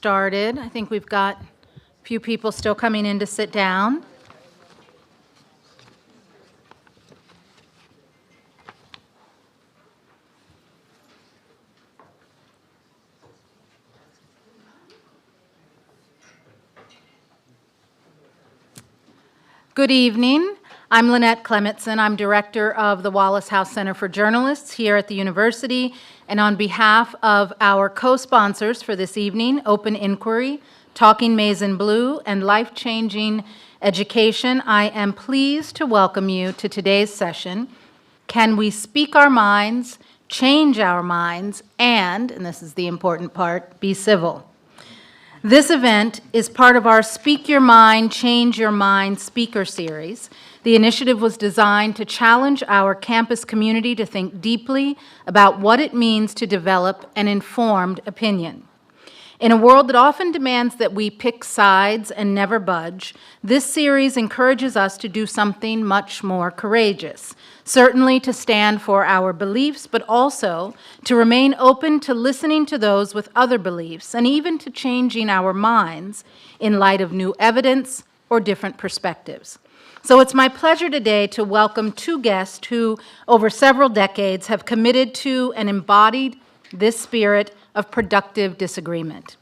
started. I think we've got a few people still coming in to sit down. Good evening. I'm Lynette Clementson. I'm director of the Wallace House Center for Journalists here at the university. And on behalf of our co-sponsors for this evening, Open Inquiry, Talking Maize and Blue, and Life-Changing Education, I am pleased to welcome you to today's session, Can We Speak Our Minds, Change Our Minds, and this is the important part, Be Civil? This event is part of our Speak Your Mind, Change Your Mind speaker series. The initiative was designed to challenge our campus community to think deeply about what it means to develop an informed opinion. In a world that often demands that we pick sides and never budge, this series encourages us to do something much more courageous, certainly to stand for our beliefs, but also to remain open to listening to those with other beliefs and even to changing our minds in light of new evidence or different perspectives. So it's my pleasure today to welcome two guests who, over several decades, have committed to and embodied this spirit of productive disagreement.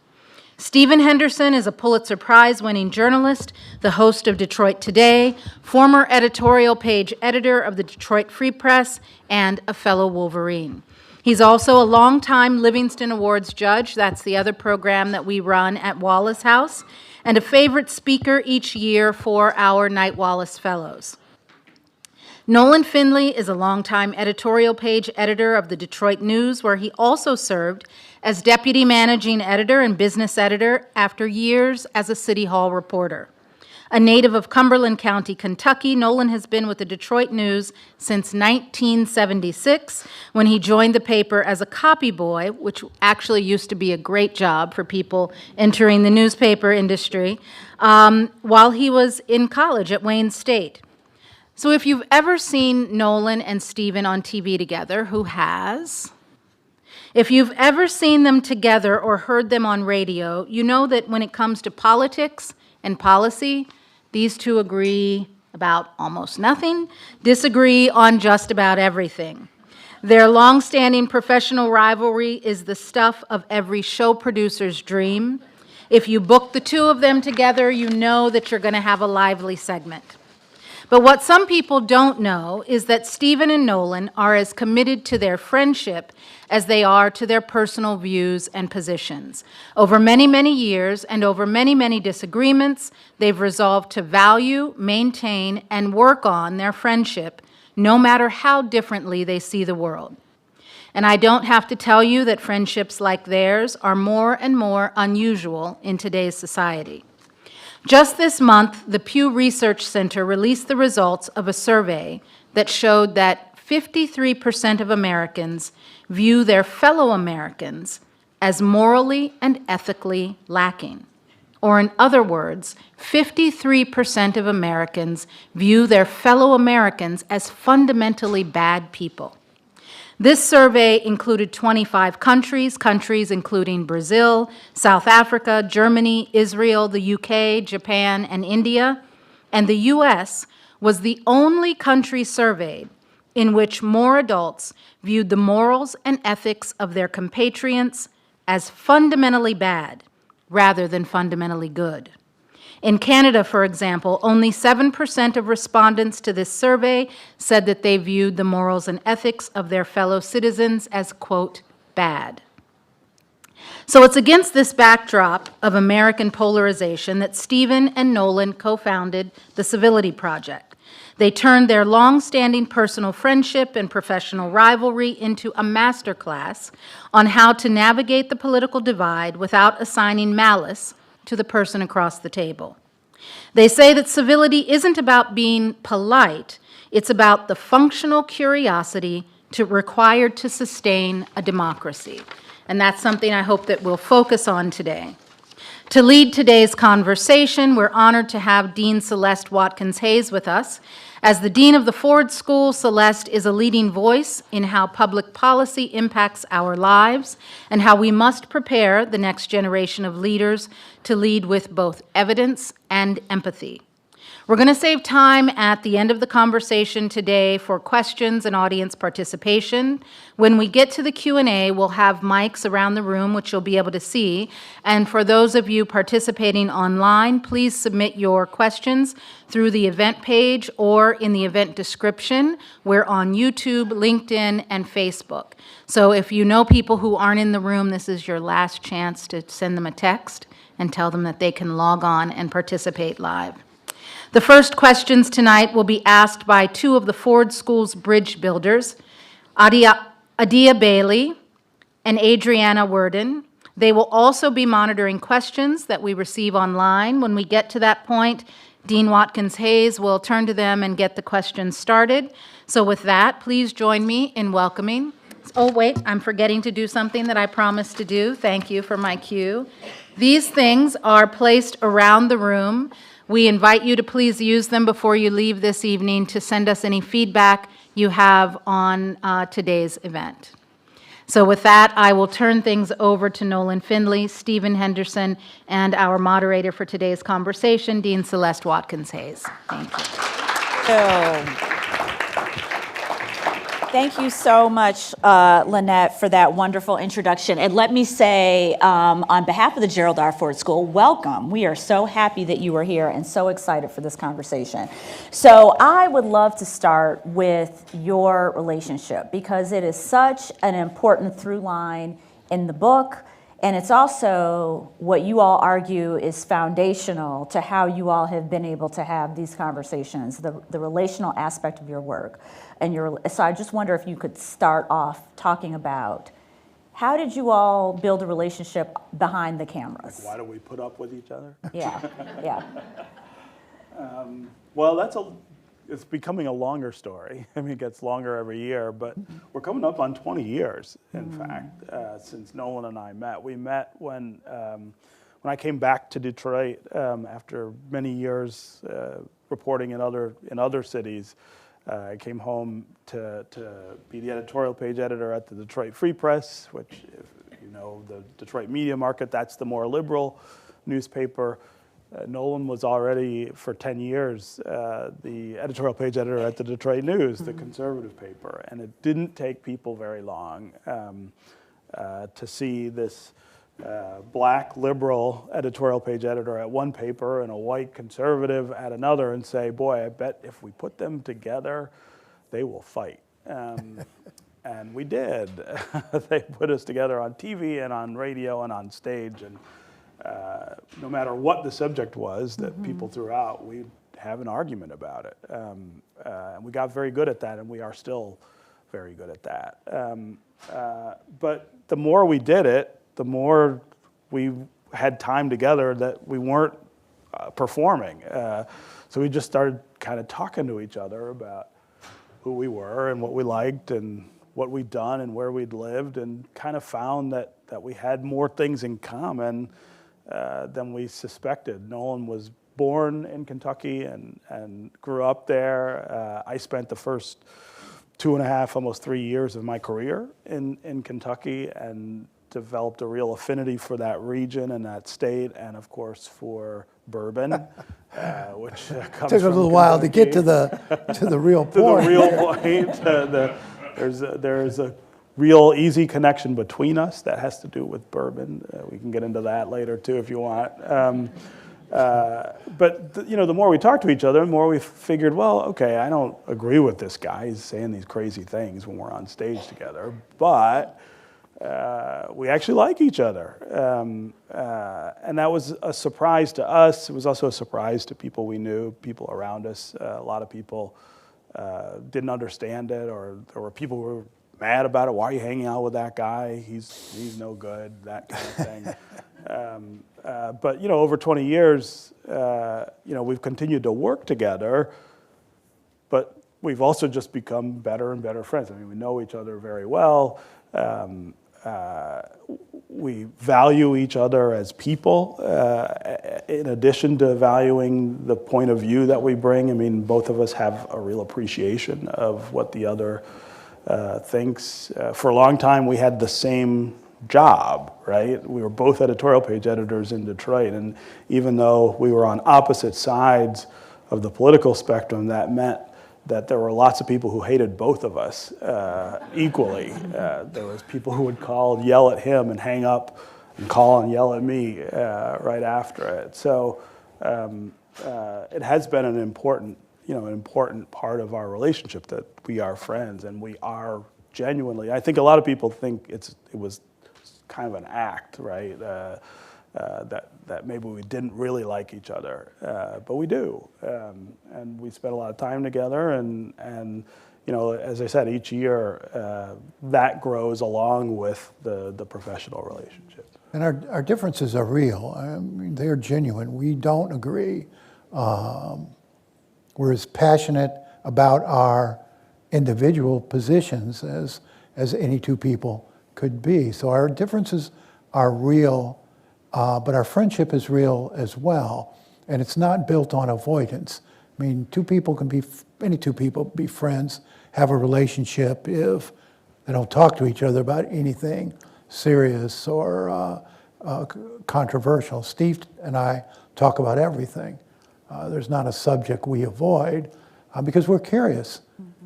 Stephen Henderson is a Pulitzer Prize-winning journalist, the host of Detroit Today, former editorial page editor of the Detroit Free Press, and a fellow Wolverine. He's also a longtime Livingston Awards judge, that's the other program that we run at Wallace House, and a favorite speaker each year for our Knight Wallace Fellows. Nolan Finley is a longtime editorial page editor of the Detroit News, where he also served as deputy managing editor and business editor after years as a City Hall reporter. A native of Cumberland County, Kentucky, Nolan has been with the Detroit News since 1976, when he joined the paper as a copy boy, which actually used to be a great job for people entering the newspaper industry, while he was in college at Wayne State. So if you've ever seen Nolan and Stephen on TV together, who has? If you've ever seen them together or heard them on radio, you know that when it comes to politics and policy, these two agree about almost nothing, disagree on just about everything. Their long-standing professional rivalry is the stuff of every show producer's dream. If you book the two of them together, you know that you're going to have a lively segment. But what some people don't know is that Stephen and Nolan are as committed to their friendship as they are to their personal views and positions. Over many, many years and over many, many disagreements, they've resolved to value, maintain, and work on their friendship, no matter how differently they see the world. And I don't have to tell you that friendships like theirs are more and more unusual in today's society. Just this month, the Pew Research Center released the results of a survey that showed that 53% of Americans view their fellow Americans as morally and ethically lacking. Or in other words, 53% of Americans view their fellow Americans as fundamentally bad people. This survey included 25 countries including Brazil, South Africa, Germany, Israel, the UK, Japan, and India. And the US was the only country surveyed in which more adults viewed the morals and ethics of their compatriots as fundamentally bad rather than fundamentally good. In Canada, for example, only 7% of respondents to this survey said that they viewed the morals and ethics of their fellow citizens as, quote, bad. So it's against this backdrop of American polarization that Stephen and Nolan co-founded the Civility Project. They turned their long-standing personal friendship and professional rivalry into a masterclass on how to navigate the political divide without assigning malice to the person across the table. They say that civility isn't about being polite, it's about the functional curiosity required to sustain a democracy. And that's something I hope that we'll focus on today. To lead today's conversation, we're honored to have Dean Celeste Watkins Hayes with us. As the Dean of the Ford School, Celeste is a leading voice in how public policy impacts our lives and how we must prepare the next generation of leaders to lead with both evidence and empathy. We're going to save time at the end of the conversation today for questions and audience participation. When we get to the Q&A, we'll have mics around the room, which you'll be able to see. And for those of you participating online, please submit your questions through the event page or in the event description. We're on YouTube, LinkedIn, and Facebook. So if you know people who aren't in the room, this is your last chance to send them a text and tell them that they can log on and participate live. The first questions tonight will be asked by two of the Ford School's bridge builders, Adia Bailey and Adriana Worden. They will also be monitoring questions that we receive online. When we get to that point, Dean Watkins Hayes will turn to them and get the questions started. So with that, please join me in welcoming. Oh, wait, I'm forgetting to do something that I promised to do. Thank you for my cue. These things are placed around the room. We invite you to please use them before you leave this evening to send us any feedback you have on today's event. So with that, I will turn things over to Nolan Finley, Stephen Henderson, and our moderator for today's conversation, Dean Celeste Watkins Hayes. Thank you. Thank you so much, Lynette, for that wonderful introduction. And let me say, on behalf of the Gerald R. Ford School, welcome. We are so happy that you are here and so excited for this conversation. So I would love to start with your relationship because it is such an important through line in the book. And it's also what you all argue is foundational to how you all have been able to have these conversations, the relational aspect of your work. So I just wonder if you could start off talking about how did you all build a relationship behind the cameras? Like why do we put up with each other? Yeah, yeah. Well, it's becoming a longer story. I mean, it gets longer every year, but we're coming up on 20 years, in fact, since Nolan and I met. We met when I came back to Detroit after many years reporting in other cities. I came home to be the editorial page editor at the Detroit Free Press, which, if you know the Detroit media market, that's the more liberal newspaper. Nolan was already, for 10 years, the editorial page editor at the Detroit News, the conservative paper. And it didn't take people very long to see this black liberal editorial page editor at one paper and a white conservative at another and say, boy, I bet if we put them together, they will fight. And we did. They put us together on TV and on radio and on stage. And no matter what the subject was that people threw out, we'd have an argument about it. And we got very good at that, and we are still very good at that. But the more we did it, the more we had time together that we weren't performing. So we just started kind of talking to each other about who we were and what we liked and what we'd done and where we'd lived, and kind of found that we had more things in common than we suspected. Nolan was born in Kentucky and grew up there. I spent the first 2.5, almost 3 years of my career in Kentucky and developed a real affinity for that region and that state, and of course for bourbon, which comes took a little while to get to the real point. To the real point. There's a real easy connection between us that has to do with bourbon. We can get into that later too if you want. But the more we talked to each other, the more we figured, well, okay, I don't agree with this guy. He's saying these crazy things when we're on stage together, but we actually like each other. And that was a surprise to us. It was also a surprise to people we knew, people around us. A lot of people didn't understand it, or there were people who were mad about it. Why are you hanging out with that guy? He's no good, that kind of thing. But over 20 years, we've continued to work together, but we've also just become better and better friends. I mean, we know each other very well. we value each other as people, in addition to valuing the point of view that we bring. I mean, both of us have a real appreciation of what the other thinks. For a long time, we had the same job, right? We were both editorial page editors in Detroit, and even though we were on opposite sides of the political spectrum, that meant that there were lots of people who hated both of us equally. There was people who would call and yell at him and hang up and call and yell at me right after it. So it has been an important part of our relationship that we are friends, and we are genuinely. I think a lot of people think it was kind of an act, right? That maybe we didn't really like each other, but we do, and we spent a lot of time together, and as I said, each year that grows along with the professional relationship. And our differences are real. I mean, they are genuine. We don't agree. We're as passionate about our individual positions as any two people could be. So our differences are real. But our friendship is real as well, and it's not built on avoidance. I mean, any two people be friends, have a relationship if they don't talk to each other about anything serious or controversial. Steve and I talk about everything. There's not a subject we avoid because we're curious,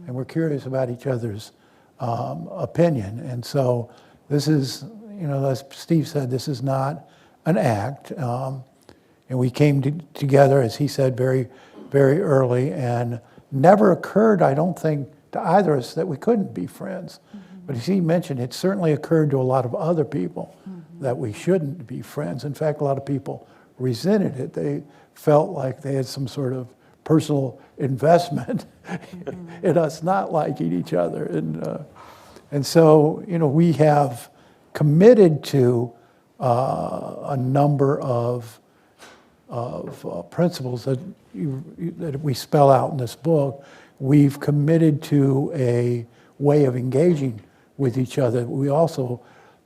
and we're curious about each other's opinion. And so this is, as Steve said, this is not an act, and we came together, as he said, very, very early, and never occurred, I don't think, to either of us that we couldn't be friends. But as he mentioned, it certainly occurred to a lot of other people that we shouldn't be friends. In fact, a lot of people resented it. They felt like they had some sort of personal investment in us not liking each other. And so, we have committed to a number of principles that we spell out in this book. We've committed to a way of engaging with each other. We also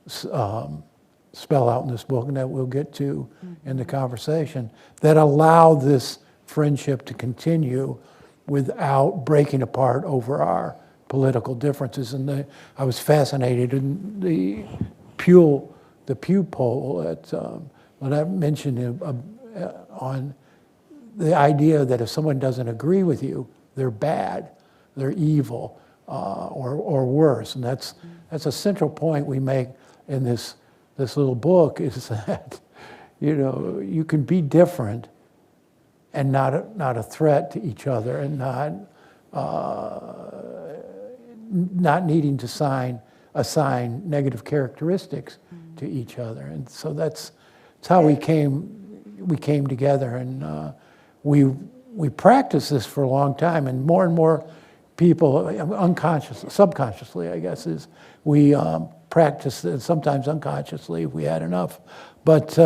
spell out in this book, and that we'll get to in the conversation, that allow this friendship to continue without breaking apart over our political differences. And I was fascinated in the Pew poll that I mentioned on the idea that if someone doesn't agree with you, they're bad, they're evil, or worse. And that's a central point we make in this little book, is that you can be different and not a threat to each other, and not needing to assign negative characteristics to each other. And so that's how we came together, and we practiced this for a long time, and more people, subconsciously, I guess, we practiced it, sometimes unconsciously if we had enough, but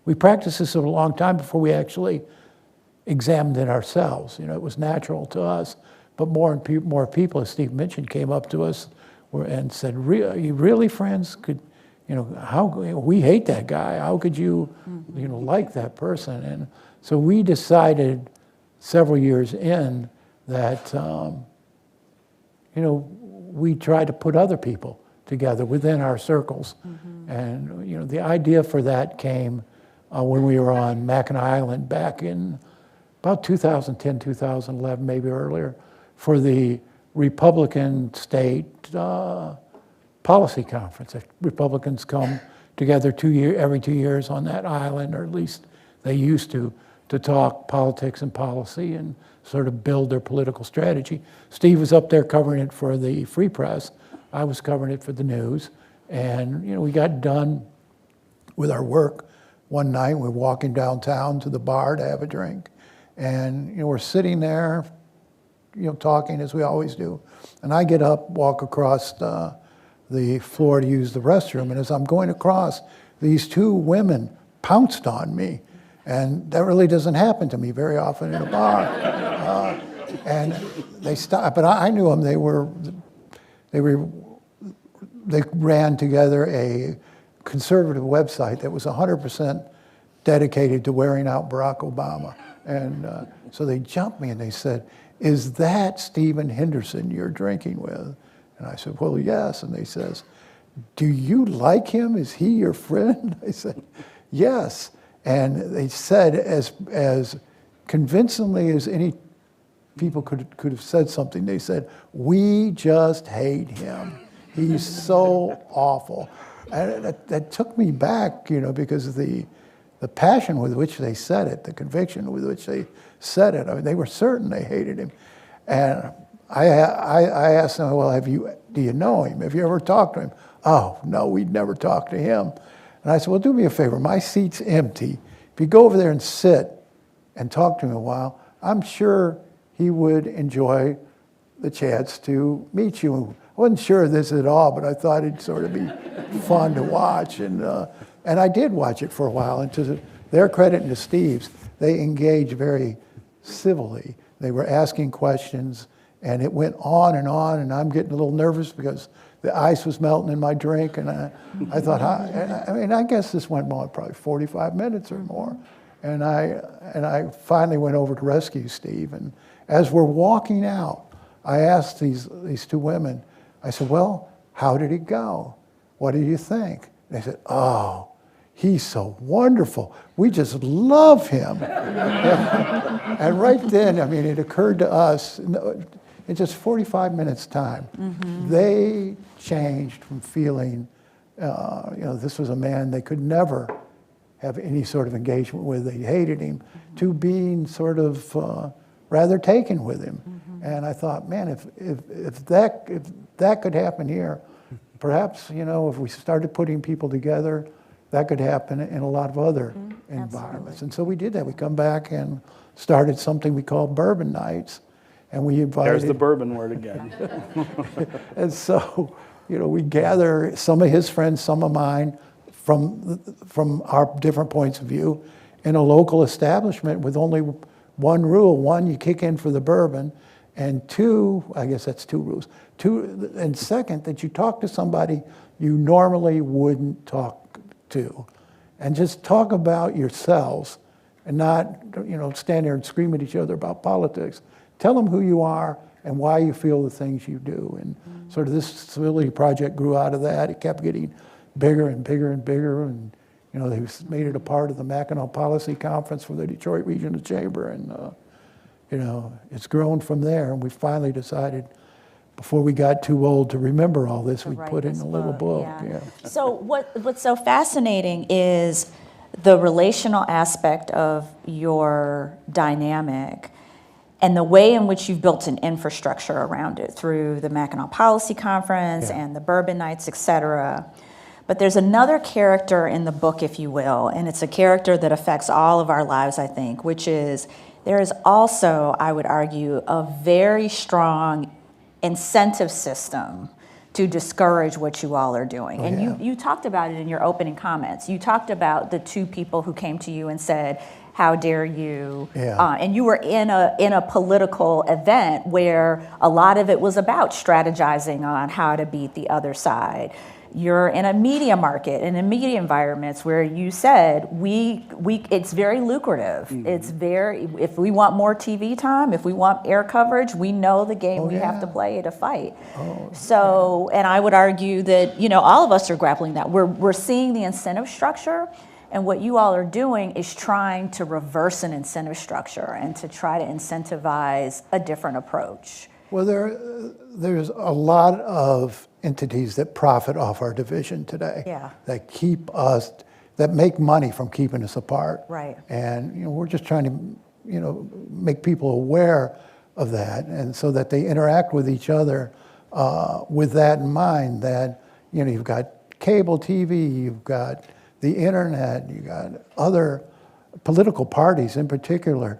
we practiced this for a long time before we actually examined it ourselves. It was natural to us, but more people, as Steve mentioned, came up to us and said, "Are you really friends? How we hate that guy? How could you, like that person?" And so we decided several years in that, we tried to put other people together within our circles, and the idea for that came when we were on Mackinac Island back in about 2010, 2011, maybe earlier, for the Republican state policy conference. Republicans come together every 2 years on that island, or at least they used to talk politics and policy and sort of build their political strategy. Steve was up there covering it for the Free Press. I was covering it for the news. And we got done with our work one night. We're walking downtown to the bar to have a drink. And we're sitting there, talking as we always do. And I get up, walk across the floor to use the restroom. And as I'm going across, these two women pounced on me. And that really doesn't happen to me very often in a bar. And they stopped, but I knew them. They were they ran together a conservative website that was 100% dedicated to wearing out Barack Obama. And so they jumped me and they said, "Is that Stephen Henderson you're drinking with?" And I said, "Well, yes." And they says, "Do you like him? Is he your friend?" I said, "Yes." And they said, as convincingly as any people could have said something, they said, "We just hate him. He's so awful." And that took me back, because of the passion with which they said it, the conviction with which they said it. I mean, they were certain they hated him. And I asked them, "Well, do you know him? Have you ever talked to him?" "Oh, no, we'd never talked to him." And I said, "Well, do me a favor. My seat's empty. If you go over there and sit and talk to him a while, I'm sure he would enjoy the chance to meet you." I wasn't sure of this at all, but I thought it'd sort of be fun to watch. And I did watch it for a while. And to their credit and to Steve's, they engaged very civilly. They were asking questions, and it went on, and I'm getting a little nervous because the ice was melting in my drink, and I thought, I guess this went on probably 45 minutes or more. And I finally went over to rescue Steve, and as we're walking out, I asked these two women, I said, "Well, how did it go? What do you think?" They said, "Oh, he's so wonderful. We just love him." And right then, it occurred to us, in just 45 minutes time, they changed from feeling, this was a man they could never have any sort of engagement with, they hated him, to being sort of rather taken with him. And I thought, man, if that could happen here, perhaps, if we started putting people together, that could happen in a lot of other environments. Absolutely. And so we did that. We come back and started something we call Bourbon Nights. And we invited... There's the bourbon word again. And so, we gather some of his friends, some of mine, from our different points of view, in a local establishment with only one rule. One, you kick in for the bourbon, and two, I guess that's two rules. Two, and second, that you talk to somebody you normally wouldn't talk to, and just talk about yourselves, and not, stand there and scream at each other about politics. Tell them who you are and why you feel the things you do. And sort of this Civility Project grew out of that. It kept getting bigger and bigger and bigger. And, they made it a part of the Mackinac Policy Conference for the Detroit Regional Chamber. And, it's grown from there. And we finally decided, before we got too old to remember all this, we'd put in a little book. Yeah. So what's so fascinating is the relational aspect of your dynamic and the way in which you've built an infrastructure around it through the Mackinac Policy Conference and the Bourbon Nights, et cetera. But there's another character in the book, if you will, and it's a character that affects all of our lives, I think, which is there is also, I would argue, a very strong incentive system to discourage what you all are doing. And you talked about it in your opening comments. You talked about the two people who came to you and said, "How dare you?" And you were in a political event where a lot of it was about strategizing on how to beat the other side. You're in a media market, in a media environments where you said it's very lucrative. It's if we want more TV time, if we want air coverage, we know the game we have to play to fight. And I would argue that all of us are grappling that. We're seeing the incentive structure. And what you all are doing is trying to reverse an incentive structure and to try to incentivize a different approach. Well, there's a lot of entities that profit off our division today. That keep us, that make money from keeping us apart. Right. And we're just trying to, make people aware of that, and so that they interact with each other with that in mind. That you've got cable TV, you've got the internet, you got other political parties in particular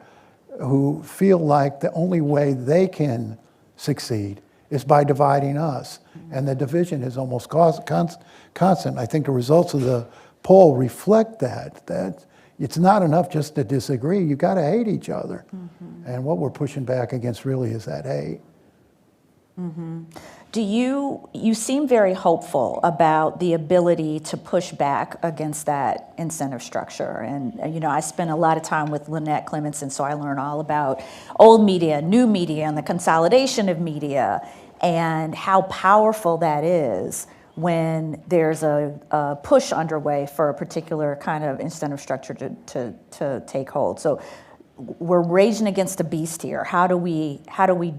who feel like the only way they can succeed is by dividing us. And the division is almost constant. I think the results of the poll reflect that it's not enough just to disagree. You got to hate each other. And what we're pushing back against really is that hate. You seem very hopeful about the ability to push back against that incentive structure. And, I spent a lot of time with Lynette Clementson, so I learned all about old media, new media, and the consolidation of media, and how powerful that is when there's a push underway for a particular kind of incentive structure to take hold. So we're raging against a beast here. How do we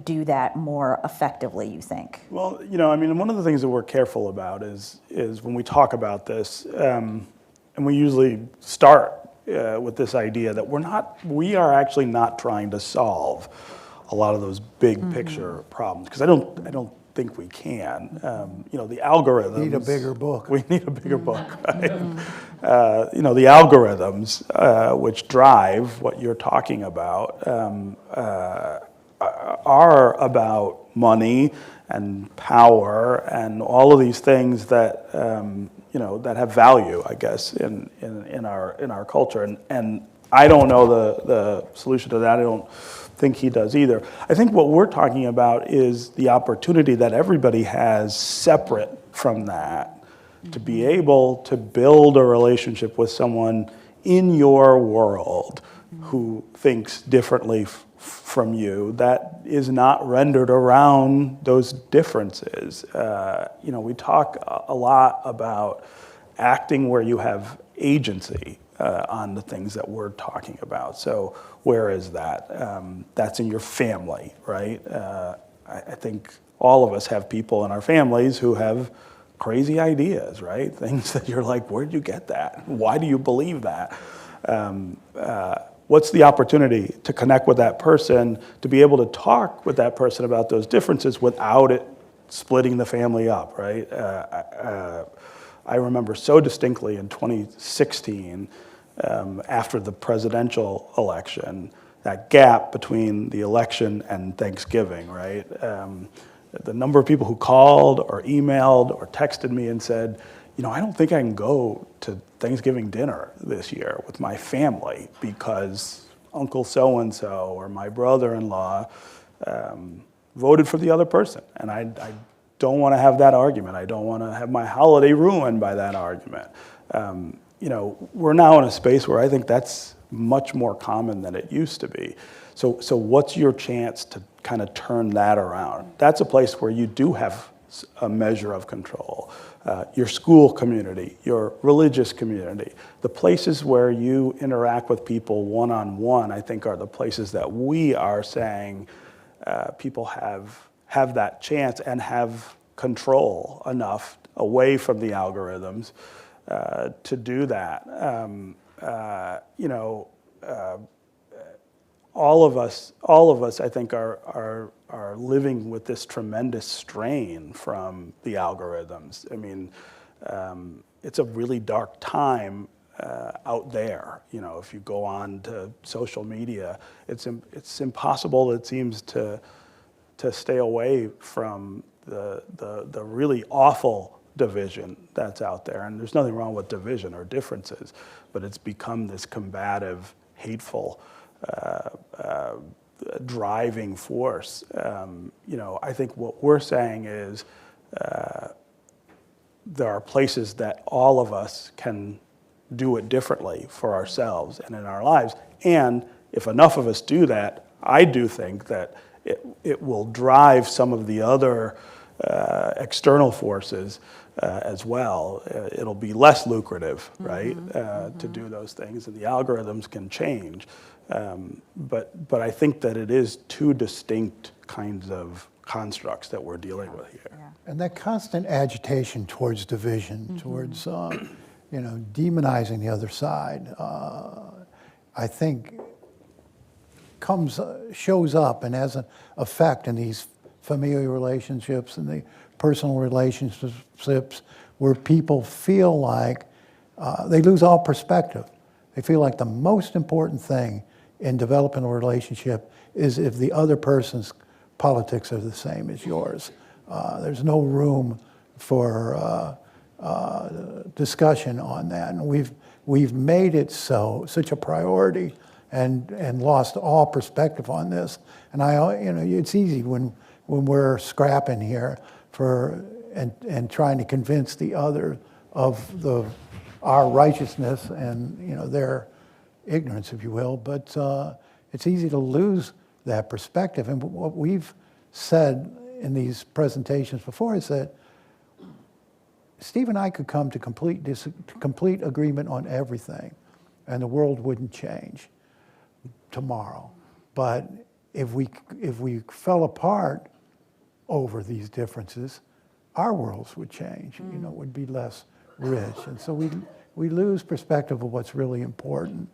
do that more effectively, you think? Well, one of the things that we're careful about is when we talk about this, and we usually start with this idea that we are actually not trying to solve a lot of those big picture problems, because I don't think we can. The algorithms. Need a bigger book. We need a bigger book, right? The algorithms which drive what you're talking about are about money and power and all of these things that that have value, I guess, in our culture. And I don't know the solution to that. I don't think he does either. I think what we're talking about is the opportunity that everybody has separate from that to be able to build a relationship with someone in your world who thinks differently from you, that is not rendered around those differences. We talk a lot about acting where you have agency on the things that we're talking about. So where is that? That's in your family, right? I think all of us have people in our families who have crazy ideas, right? Things that you're like, where did you get that? Why do you believe that? What's the opportunity to connect with that person, to be able to talk with that person about those differences without it splitting the family up, right? I remember so distinctly in 2016, after the presidential election, that gap between the election and Thanksgiving, right? The number of people who called or emailed or texted me and said, I don't think I can go to Thanksgiving dinner this year with my family because Uncle so-and-so or my brother-in-law voted for the other person. And I don't want to have that argument. I don't want to have my holiday ruined by that argument. We're now in a space where I think that's much more common than it used to be. So what's your chance to kind of turn that around? That's a place where you do have a measure of control. Your school community, your religious community, the places where you interact with people one-on-one, I think are the places that we are saying people have that chance and have control enough away from the algorithms to do that. All of us, I think, are living with this tremendous strain from the algorithms. I mean, it's a really dark time out there. If you go on to social media, it's impossible, it seems, to stay away from the really awful division that's out there. And there's nothing wrong with division or differences, but it's become this combative, hateful, driving force. I think what we're saying is there are places that all of us can do it differently for ourselves and in our lives. And if enough of us do that, I do think that it will drive some of the other external forces as well. It'll be less lucrative, right, to do those things, and the algorithms can change. But I think that it is two distinct kinds of constructs that we're dealing with here. Yeah. And that constant agitation towards division, towards demonizing the other side, I think shows up and has an effect in these familial relationships and the personal relationships where people feel like they lose all perspective. They feel like the most important thing in developing a relationship is if the other person's politics are the same as yours. There's no room for discussion on that, and we've made it such a priority and lost all perspective on this. And it's easy when when we're scrapping here and trying to convince the other of our righteousness and their ignorance, if you will. But it's easy to lose that perspective. And what we've said in these presentations before is that Steve and I could come to complete agreement on everything, and the world wouldn't change tomorrow. But if we fell apart over these differences, our worlds would change. Would be less rich, and so we lose perspective of what's really important.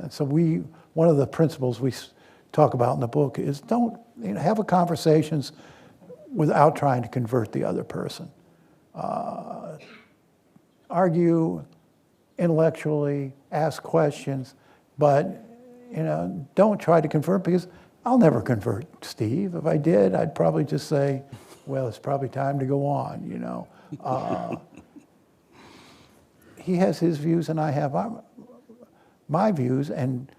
So one of the principles we talk about in the book is don't have a conversations without trying to convert the other person. Argue intellectually, ask questions, but don't try to convert, because I'll never convert Steve. If I did, I'd probably just say, well, it's probably time to go on. He has his views and I have my views, and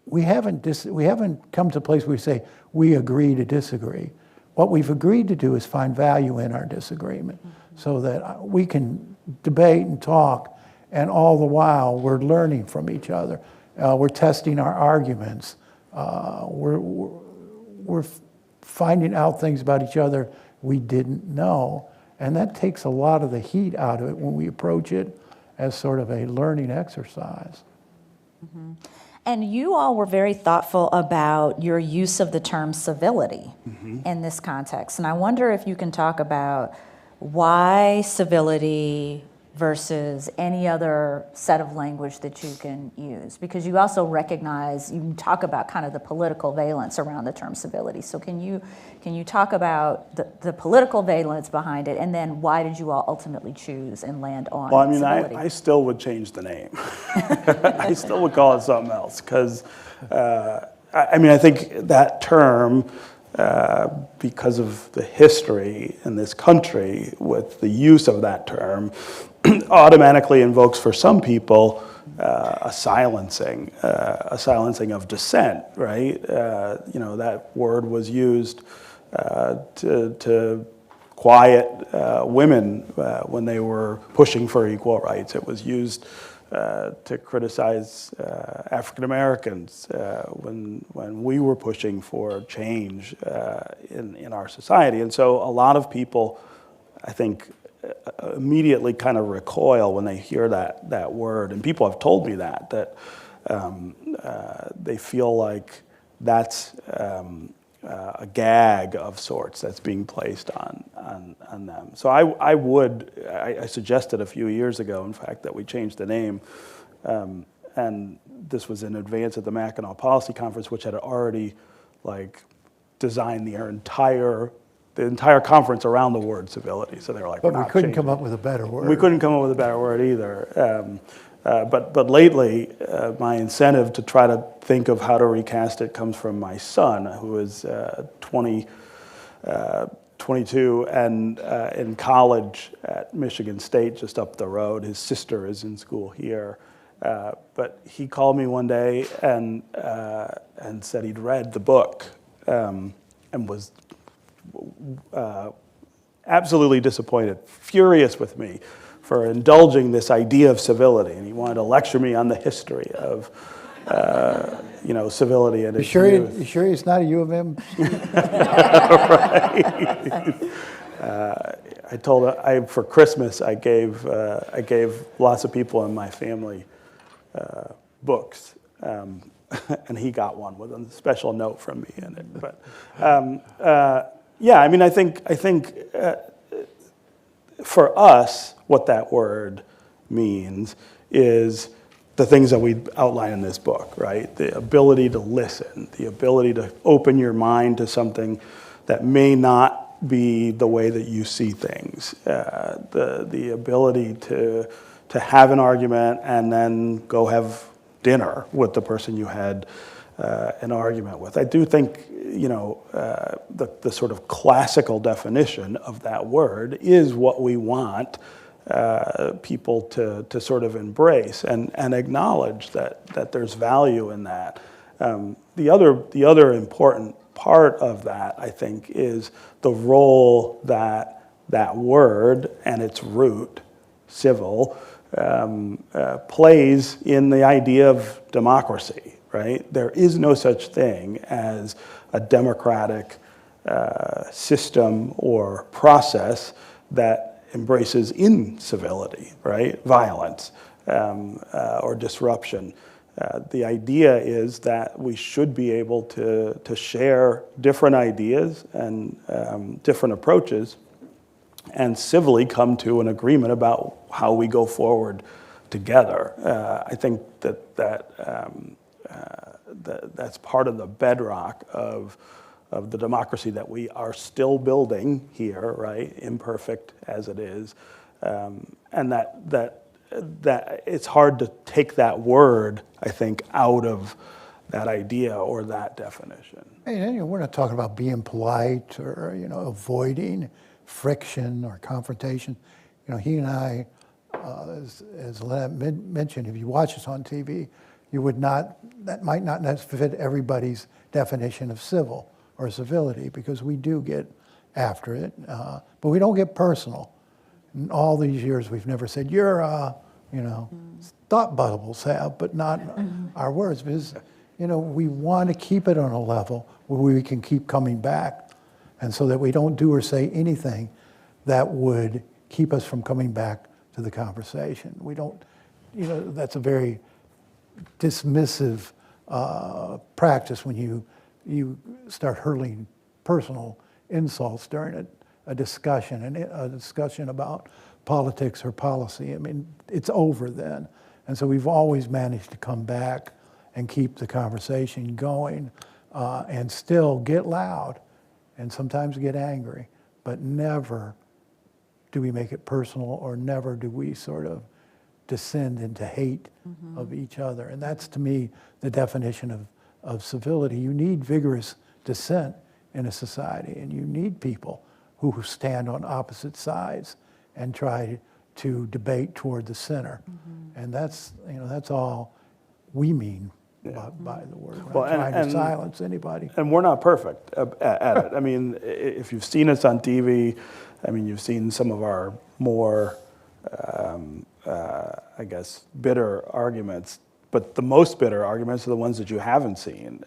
we haven't come to a place where we say we agree to disagree. What we've agreed to do is find value in our disagreement, so that we can debate and talk, and all the while we're learning from each other. We're testing our arguments. We're finding out things about each other we didn't know, and that takes a lot of the heat out of it when we approach it as sort of a learning exercise. Mm-hmm. And you all were very thoughtful about your use of the term civility in this context. And I wonder if you can talk about why civility versus any other set of language that you can use, because you also recognize, you talk about kind of the political valence around the term civility. So can you talk about the political valence behind it, and then why did you all ultimately choose and land on civility? I still would change the name. I still would call it something else, because I think that term, because of the history in this country with the use of that term, automatically invokes for some people a silencing of dissent, right? That word was used to quiet women when they were pushing for equal rights. It was used to criticize African Americans when we were pushing for change in our society. And so a lot of people, I think, immediately kind of recoil when they hear that word. And people have told me that they feel like that's a gag of sorts that's being placed on them. So I suggested a few years ago, in fact, that we change the name, and this was in advance of the Mackinac Policy Conference, which had already designed the entire conference around the word civility. So they were like, but we couldn't come up with a better word. We couldn't come up with a better word either. But lately, my incentive to try to think of how to recast it comes from my son, who is 22 and in college at Michigan State, just up the road. His sister is in school here. But he called me one day and said he'd read the book and was absolutely disappointed, furious with me for indulging this idea of civility, and he wanted to lecture me on the history of, civility and its youth. You sure it's not a U of M? Right. I told him for Christmas I gave lots of people in my family books, and he got one with a special note from me in it. But I think for us, what that word means is the things that we outline in this book, right? The ability to listen, the ability to open your mind to something that may not be the way that you see things, the ability to have an argument and then go have dinner with the person you had an argument with. I do think, the sort of classical definition of that word is what we want people to sort of embrace and acknowledge that there's value in that. The other important part part of that, I think, is the role that that word and its root, civil, plays in the idea of democracy, right? There is no such thing as a democratic system or process that embraces incivility, right? Violence or disruption. The idea is that we should be able to share different ideas and different approaches and civilly come to an agreement about how we go forward together. I think that's part of the bedrock of the democracy that we are still building here, right? Imperfect as it is, and that it's hard to take that word, I think, out of that idea or that definition. And we're not talking about being polite or avoiding friction or confrontation. He and I, as Lynette mentioned, if you watch us on TV, that might not fit everybody's definition of civil or civility, because we do get after it, but we don't get personal. In all these years, we've never said, you're thought bubbles have, but not our words, because we want to keep it on a level where we can keep coming back, and so that we don't do or say anything that would keep us from coming back to the conversation. We don't, that's a very dismissive practice when you start hurling personal insults during a discussion about politics or policy. I mean, it's over then. And so we've always managed to come back and keep the conversation going and still get loud and sometimes get angry, but never do we make it personal, or never do we sort of descend into hate of each other. And that's, to me, the definition of civility. You need vigorous dissent in a society, and you need people who stand on opposite sides and try to debate toward the center. And that's all we mean by the word. We're not trying to silence anybody. And we're not perfect at it. I mean, if you've seen us on TV, I mean, you've seen some of our more, I guess, bitter arguments. But the most bitter arguments are the ones that you haven't seen.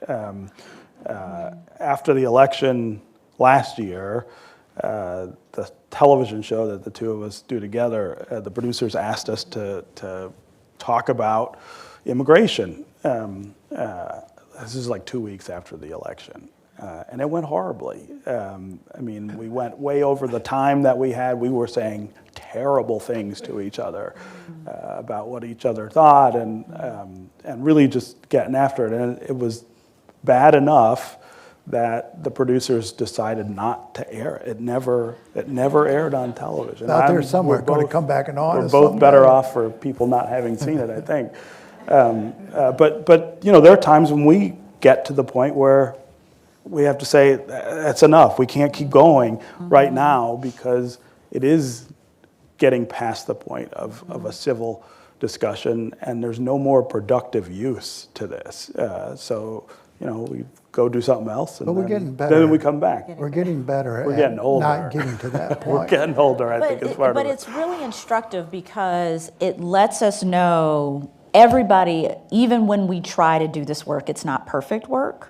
After the election last year, the television show that the two of us do together, the producers asked us to talk about immigration. This is like 2 weeks after the election. And it went horribly. I mean, we went way over the time that we had. We were saying terrible things to each other about what each other thought, and really just getting after it. And it was bad enough that the producers decided not to air it. It never aired on television. Out there somewhere, going to come back and on. We're both better off for people not having seen it, I think. But there are times when we get to the point where we have to say, that's enough. We can't keep going right now, because it is getting past the point of a civil discussion, and there's no more productive use to this. So we go do something else, and we're getting better. Then we come back. We're getting better. We're getting older. Not getting to that point. We're getting older, I think, is part of it. But it's really instructive, because it lets us know everybody, even when we try to do this work, it's not perfect work.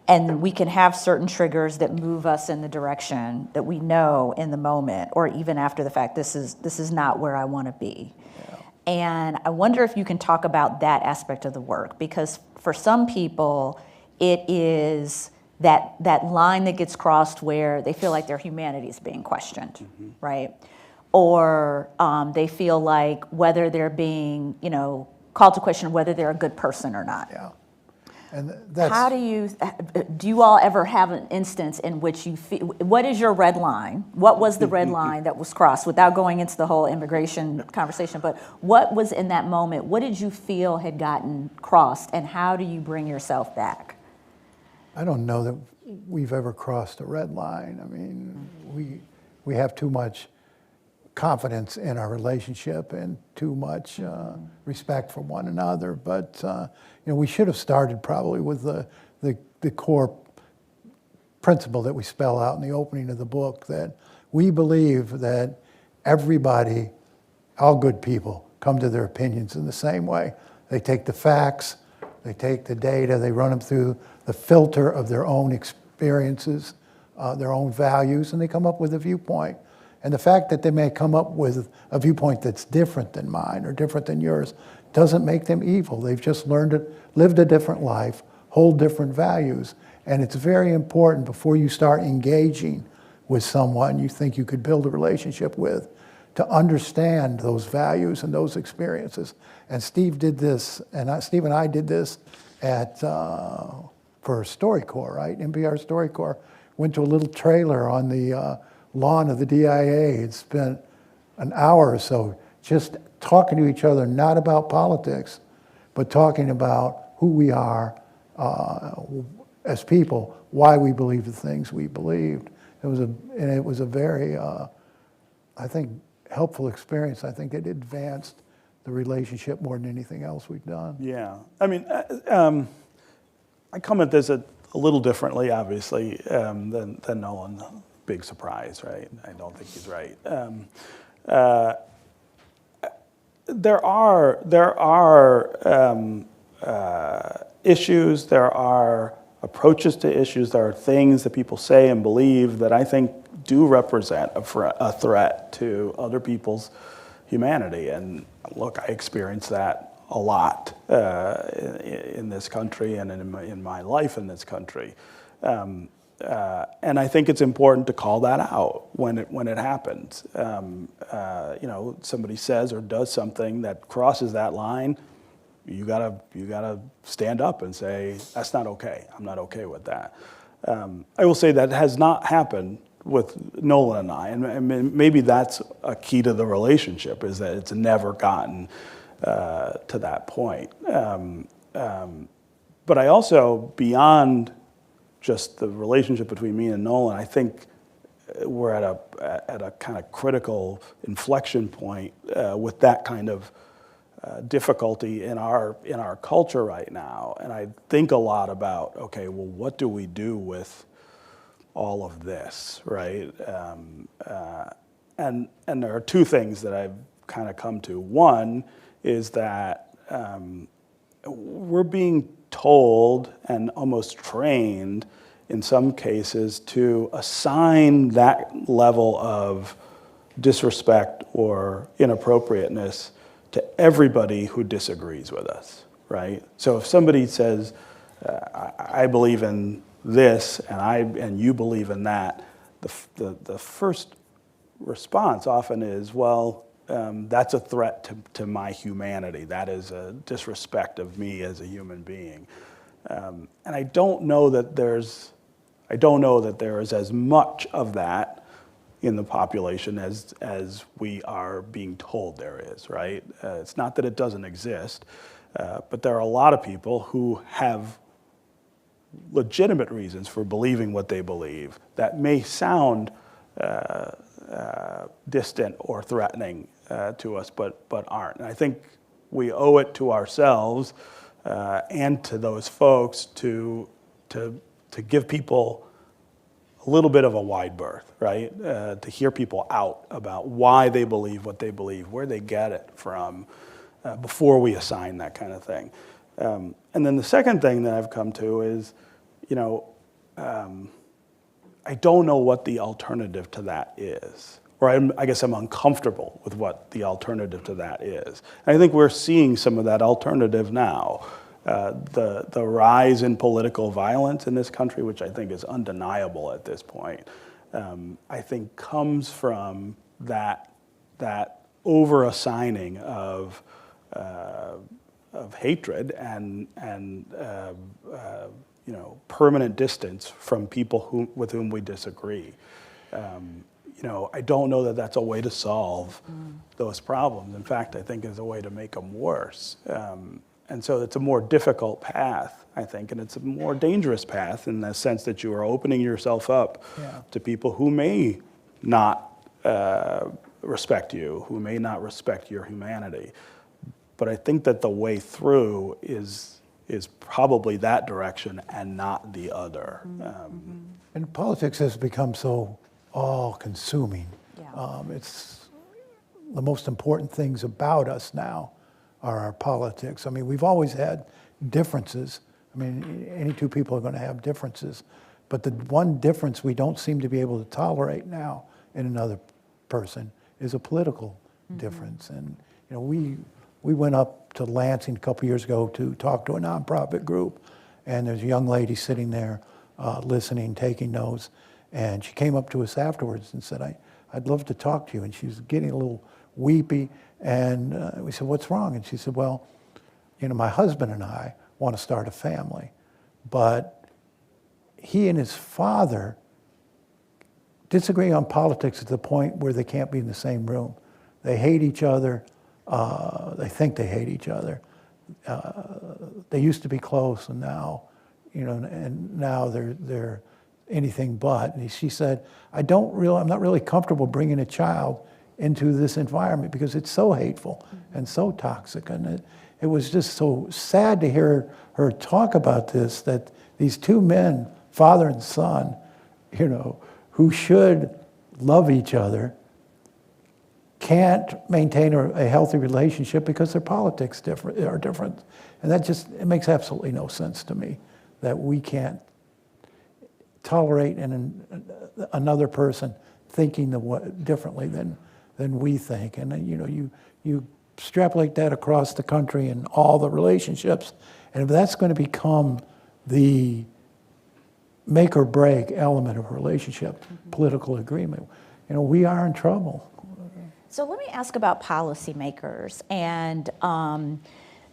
And we can have certain triggers that move us in the direction that we know in the moment, or even after the fact, this is not where I want to be. Yeah. And I wonder if you can talk about that aspect of the work, because for some people, it is that line that gets crossed where they feel like their humanity is being questioned, right? Or they feel like whether they're being, called to question whether they're a good person or not. Yeah. And that's, how do you all ever have an instance in which you feel, what is your red line? What was the red line that was crossed, without going into the whole immigration conversation, but what was in that moment? What did you feel had gotten crossed, and how do you bring yourself back? I don't know that we've ever crossed a red line. I mean, we have too much confidence in our relationship and too much respect for one another. But we should have started probably with the core principle that we spell out in the opening of the book, that we believe that everybody, all good people, come to their opinions in the same way. They take the facts, they take the data, they run them through the filter of their own experiences, their own values, and they come up with a viewpoint. And the fact that they may come up with a viewpoint that's different than mine or different than yours doesn't make them evil. They've just lived a different life, hold different values. And it's very important before you start engaging with someone you think you could build a relationship with to understand those values and those experiences. And Steve did this, and Steve and I did this for StoryCorps, right? NPR StoryCorps. Went to a little trailer on the lawn of the DIA and spent an hour or so just talking to each other, not about politics, but talking about who we are as people, why we believe the things we believed. It was a very, I think, helpful experience. I think it advanced the relationship more than anything else we've done. Yeah, I mean, I come at this a little differently, obviously, than Nolan. Big surprise, right? I don't think he's right. There are issues, there are approaches to issues, there are things that people say and believe that I think do represent a threat to other people's humanity. And look, I experience that a lot in this country and in my life in this country. And I think it's important to call that out when it happens. Somebody says or does something that crosses that line, you gotta stand up and say, that's not okay. I'm not okay with that. I will say that has not happened with Nolan and I, and maybe that's a key to the relationship, is that it's never gotten to that point. But I also, beyond just the relationship between me and Nolan, I think we're at a kind of critical inflection point with that kind of difficulty in our culture right now. And I think a lot about, okay, well, what do we do with all of this, right? And there are two things that I've kind of come to. One is that we're being told and almost trained in some cases to assign that level of disrespect or inappropriateness to everybody who disagrees with us, right? So if somebody says, I believe in this and you believe in that, the first response often is, well, that's a threat to my humanity. That is a disrespect of me as a human being. And I don't know that there is as much of that in the population as we are being told there is, right? It's not that it doesn't exist, but there are a lot of people who have legitimate reasons for believing what they believe that may sound distant or threatening to us, but aren't. And I think we owe it to ourselves and to those folks to give people a little bit of a wide berth, right? To hear people out about why they believe what they believe, where they get it from, before we assign that kind of thing. And then the second thing that I've come to is, I don't know what the alternative to that is. Or I guess I'm uncomfortable with what the alternative to that is. And I think we're seeing some of that alternative now. The rise in political violence in this country, which I think is undeniable at this point, I think comes from that over-assigning of hatred and permanent distance from people with whom we disagree. I don't know that that's a way to solve those problems. In fact, I think it's a way to make them worse. And so it's a more difficult path, I think, and it's a more dangerous path in the sense that you are opening yourself up to people who may not respect you, who may not respect your humanity. But I think that the way through is is probably that direction and not the other. And politics has become so all-consuming. Yeah. It's the most important things about us now are our politics. I mean, we've always had differences. I mean, any two people are going to have differences. But the one difference we don't seem to be able to tolerate now in another person is a political difference. And you know, we went up to Lansing a couple years ago to talk to a nonprofit group, and there's a young lady sitting there listening, taking notes, and she came up to us afterwards and said, I'd love to talk to you. And she was getting a little weepy, and we said, what's wrong? And she said, well, you know, my husband and I want to start a family, but he and his father disagree on politics to the point where they can't be in the same room. They hate each other. They think they hate each other. They used to be close, and now, you know, and now they're anything but. And she said, I'm not really comfortable bringing a child into this environment because it's so hateful and so toxic. And it was just so sad to hear her talk about this, that these two men, father and son, you know, who should love each other, can't maintain a healthy relationship because their politics are different. And it makes absolutely no sense to me that we can't tolerate another person thinking differently than we think. And you know, you extrapolate that across the country and all the relationships, and if that's going to become the make or break element of a relationship, political agreement, you know, we are in trouble. So let me ask about policymakers. And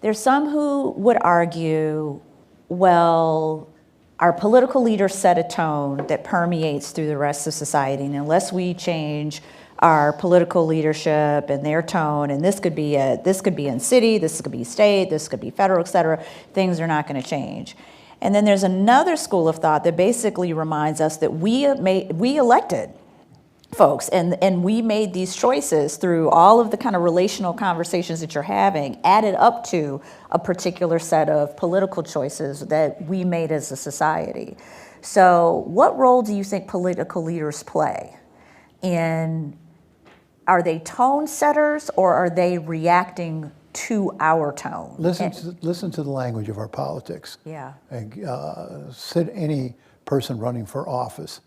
there's some who would argue, well, our political leaders set a tone that permeates through the rest of society. And unless we change our political leadership and their tone, and this could be in city, this could be state, this could be federal, et cetera, things are not going to change. And then there's another school of thought that basically reminds us that we elected folks, and we made these choices through all of the kind of relational conversations that you're having, added up to a particular set of political choices that we made as a society. So what role do you think political leaders play are they tone setters, or are they reacting to our tone? Listen to the language of our politics. Yeah. And, sit any person running for office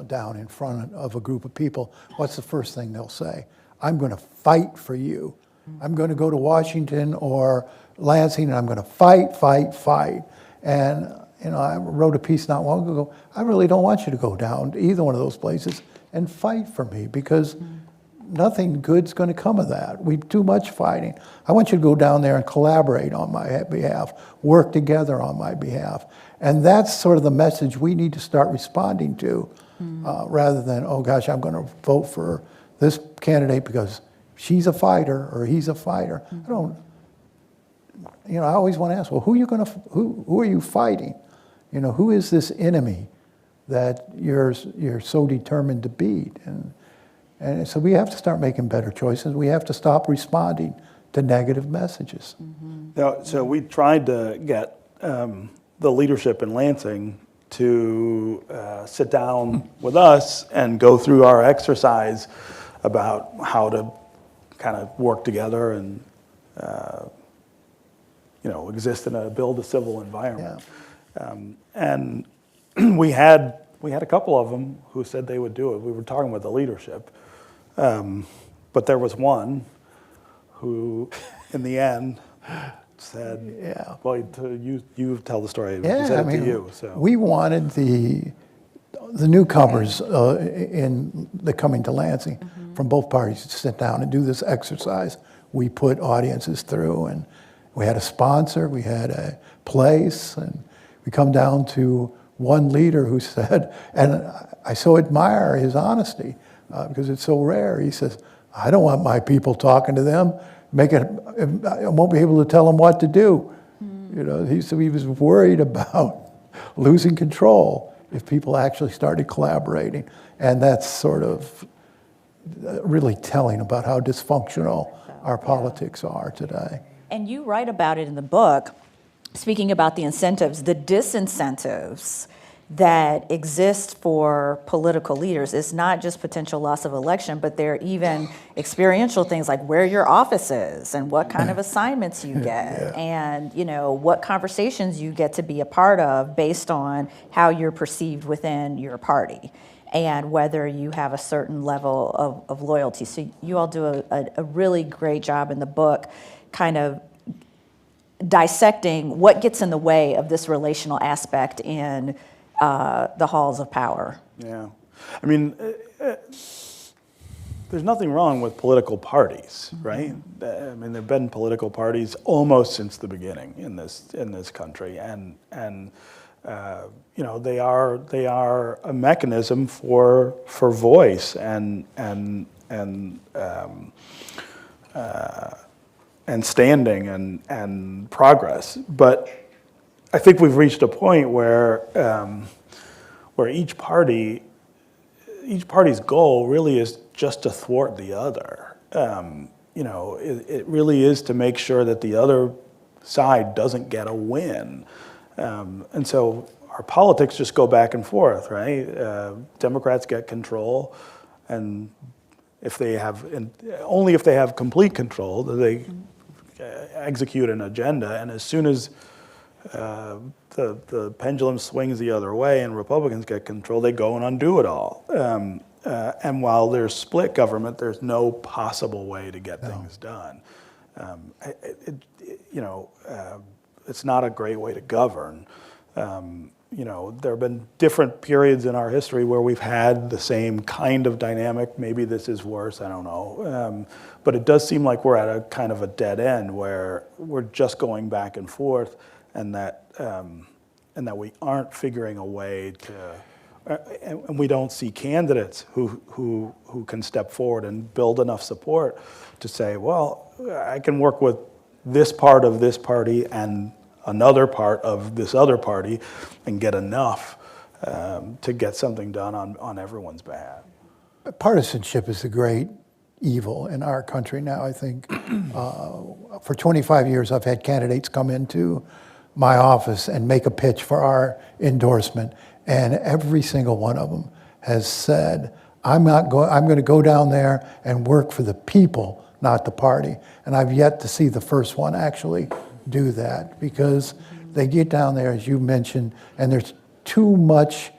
down in front of a group of people. What's the first thing they'll say? I'm going to fight for you. I'm going to go to Washington or Lansing, and I'm going to fight. And you know, I wrote a piece not long ago. I really don't want you to go down to either one of those places and fight for me, because nothing good's going to come of that. We do too much fighting. I want you to go down there and collaborate on my behalf, work together on my behalf. And that's sort of the message we need to start responding to, rather than, oh gosh, I'm going to vote for this candidate because she's a fighter or he's a fighter. I always want to ask, well, who are you fighting? You know, who is this enemy that you're so determined to beat? And so we have to start making better choices. We have to stop responding to negative messages. So we tried to get the leadership in Lansing to sit down with us and go through our exercise about how to kind of work together and exist in build a civil environment. Yeah. And we had a couple of them who said they would do it. We were talking with the leadership. But there was one who, in the end, said, Yeah. well, you tell the story. Yeah, He said it to you. So. We wanted the newcomers coming to Lansing from both parties to sit down and do this exercise. We put audiences through, and we had a sponsor, we had a place, and we come down to one leader who said, and I so admire his honesty, because it's so rare. He says, I don't want my people talking to them. I won't be able to tell them what to do. You know, he was worried about losing control if people actually started collaborating. And that's sort of really telling about how dysfunctional our politics are today. And you write about it in the book. speaking about the incentives, the disincentives that exist for political leaders is not just potential loss of election, but they're even experiential things like where your office is and what kind of assignments you get and, you know, what conversations you get to be a part of based on how you're perceived within your party and whether you have a certain level of loyalty. So you all do a really great job in the book kind of dissecting what gets in the way of this relational aspect in the halls of power. Yeah. I mean, there's nothing wrong with political parties, right? I mean, there've been political parties almost since the beginning in this country, and you know, they are a mechanism for voice and standing and progress. But I think we've reached a point where each party's goal really is just to thwart the other. You know, it really is to make sure that the other side doesn't get a win. And so our politics just go back and forth, right? Democrats get control, and only if they have complete control do they execute an agenda. And as soon as the pendulum swings the other way and Republicans get control, they go and undo it all. And while there's split government, there's no possible way to get things done. It's not a great way to govern. You know, there have been different periods in our history where we've had the same kind of dynamic. Maybe this is worse, I don't know. But it does seem like we're at a kind of a dead end where we're just going back and forth, and that we aren't figuring a way to, and we don't see candidates who can step forward and build enough support to say, well, I can work with this part of this party and another part of this other party and get enough to get something done on everyone's behalf. Partisanship is a great evil in our country now, I think. For 25 years, I've had candidates come into my office and make a pitch for our endorsement, and every single one of them has said, I'm going to go down there and work for the people, not the party. And I've yet to see the first one actually do that, because they get down there, as you mentioned, and there's much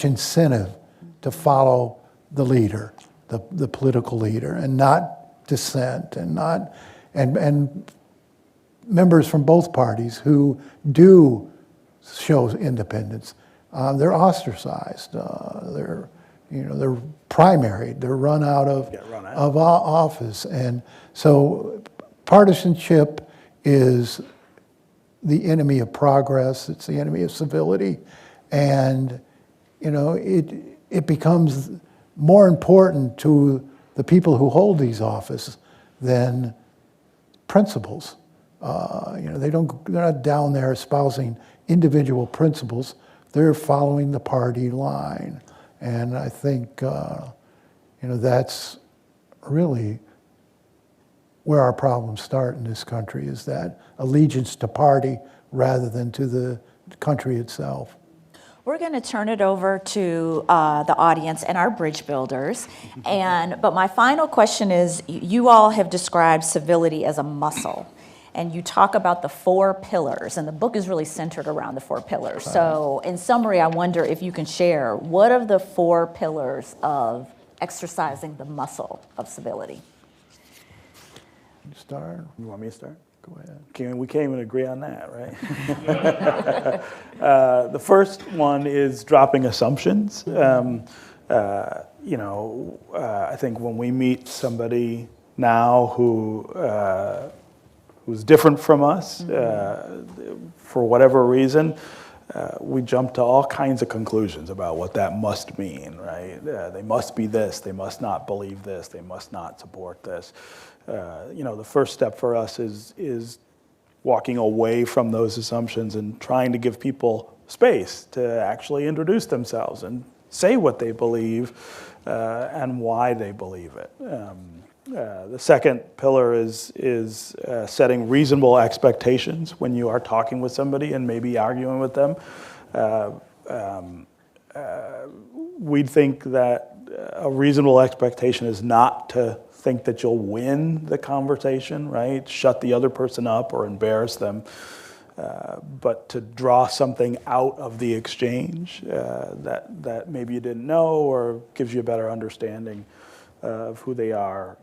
incentive to follow the leader, the political leader, and not dissent, and members from both parties who do show independence, they're ostracized. They're primaried. They're run out of office, and so partisanship is the enemy of progress. It's the enemy of civility, and it becomes more important to the people who hold these offices than principles. They're not down there espousing individual principles. They're following the party line, and I think that's really where our problems start in this country, is that allegiance to party rather than to the country itself. We're going to turn it over to the audience and our bridge builders. But my final question is, you all have described civility as a muscle, and you talk about the 4 pillars, and the book is really centered around the 4 pillars. So in summary, I wonder if you can share, what are the 4 pillars of exercising the muscle of civility? Start. You want me to start? Go ahead. We can't even agree on that, right? The first one is dropping assumptions. I think when we meet somebody now who's different from us, for whatever reason, we jump to all kinds of conclusions about what that must mean, right? They must be this, they must not believe this, they must not support this. The first step for us is walking away from those assumptions and trying to give people space to actually introduce themselves and say what they believe and why they believe it. The second pillar is setting reasonable expectations when you are talking with somebody and maybe arguing with them. We think that a reasonable expectation is not to think that you'll win the conversation, right? Shut the other person up or embarrass them, but to draw something out of the exchange that maybe you didn't know or gives you a better understanding of who they are.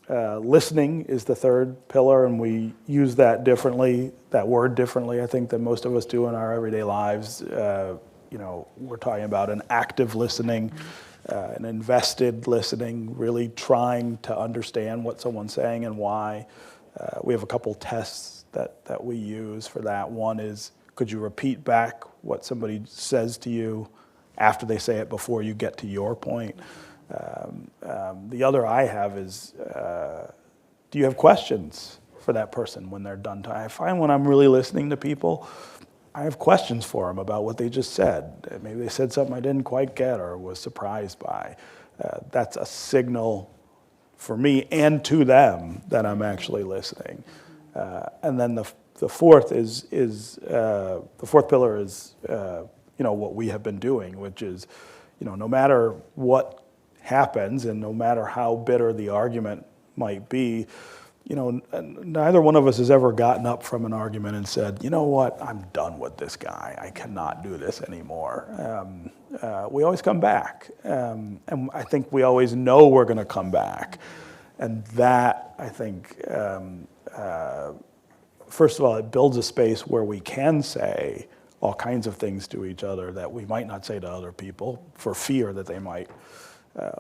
Listening is the third pillar, and we use that differently, that word differently, I think, than most of us do in our everyday lives. We're talking about an active listening, an invested listening, really trying to understand what someone's saying and why. We have a couple tests that we use for that. One is, could you repeat back what somebody says to you after they say it before you get to your point? The other I have is, do you have questions for that person when they're done? I find when I'm really listening to people, I have questions for them about what they just said. Maybe they said something I didn't quite get or was surprised by. That's a signal for me and to them that I'm actually listening. And then the fourth the fourth pillar is what we have been doing, which is no matter what happens and no matter how bitter the argument might be, neither one of us has ever gotten up from an argument and said, you know what, I'm done with this guy. I cannot do this anymore. We always come back. And I think we always know we're going to come back. And that, I think, first of all, it builds a space where we can say all kinds of things to each other that we might not say to other people for fear that they might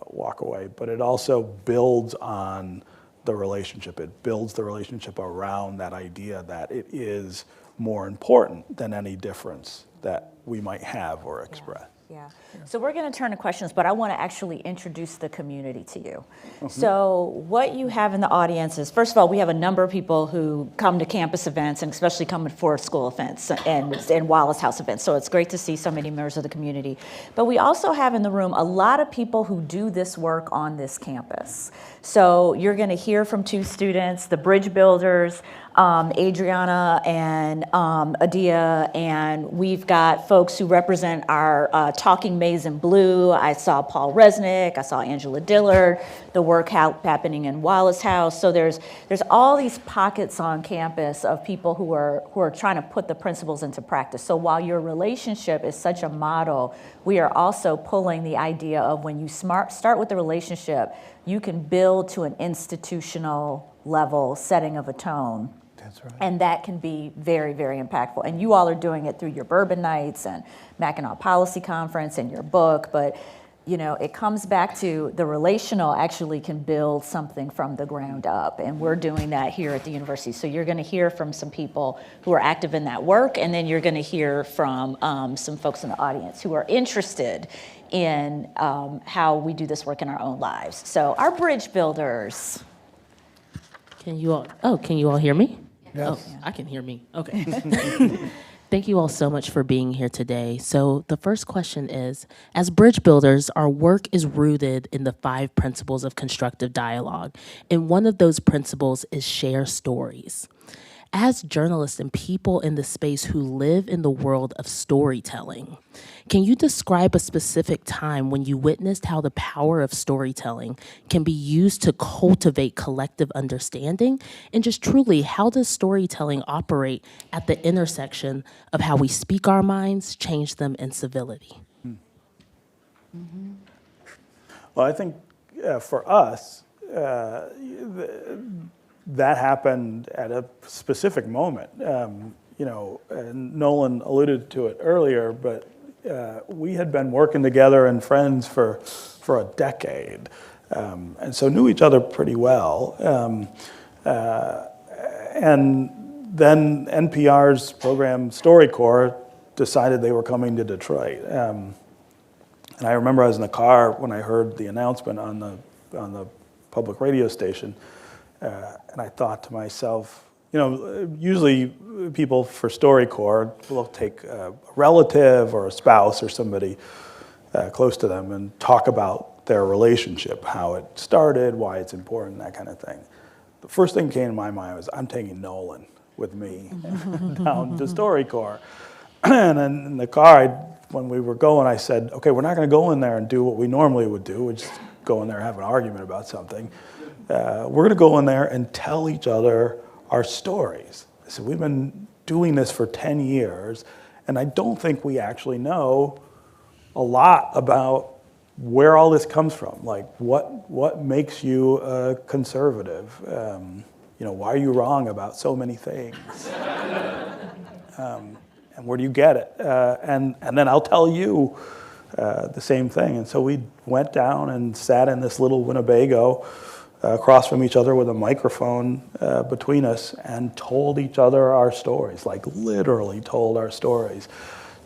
walk away. But it also builds on the relationship. It builds the relationship around that idea that it is more important than any difference that we might have or express. Yeah. So we're going to turn to questions, but I want to actually introduce the community to you. So what you have in the audience is, first of all, we have a number of people who come to campus events and especially come for school events and Wallace House events. So it's great to see so many members of the community. But we also have in the room a lot of people who do this work on this campus. So you're going to hear from two students, the bridge builders, Adriana and Adia, and we've got folks who represent our Talking Maize in Blue. I saw Paul Resnick, I saw Angela Dillard, the work happening in Wallace House. So there's all these pockets on campus of people who are trying to put the principles into practice. So while your relationship is such a model, we are also pulling the idea of when you start with the relationship, you can build to an institutional level setting of a tone. That's right. And that can be very, very impactful. And you all are doing it through your bourbon nights and Mackinac Policy Conference and your book. But, it comes back to the relational actually can build something from the ground up. And we're doing that here at the university. So you're going to hear from some people who are active in that work. And then you're going to hear from some folks in the audience who are interested in how we do this work in our own lives. So our bridge builders. Can you all hear me? Yes. Oh, I can hear me. Okay. Thank you all so much for being here today. So the first question is, as bridge builders, our work is rooted in the 5 principles of constructive dialogue. And one of those principles is share stories. As journalists and people in the space who live in the world of storytelling, can you describe a specific time when you witnessed how the power of storytelling can be used to cultivate collective understanding? And just truly, how does storytelling operate at the intersection of how we speak our minds, change them, and civility? Well, I think for us, that happened at a specific moment. And Nolan alluded to it earlier, but we had been working together and friends for a decade, and so knew each other pretty well. And then NPR's program StoryCorps decided they were coming to Detroit. And I remember I was in the car when I heard the announcement on the public radio station. And I thought to myself, usually people for StoryCorps will take a relative or a spouse or somebody close to them and talk about their relationship, how it started, why it's important, that kind of thing. The first thing that came to my mind was, I'm taking Nolan with me down to StoryCorps. And then in the car, when we were going, I said, okay, we're not going to go in there and do what we normally would do, which is go in there and have an argument about something. We're going to go in there and tell each other our stories. I said, we've been doing this for 10 years, and I don't think we actually know a lot about where all this comes from. Like, what makes you a conservative? Why are you wrong about so many things? And where do you get it? And then I'll tell you the same thing. And so we went down and sat in this little Winnebago across from each other with a microphone between us and told each other our stories, like literally told our stories,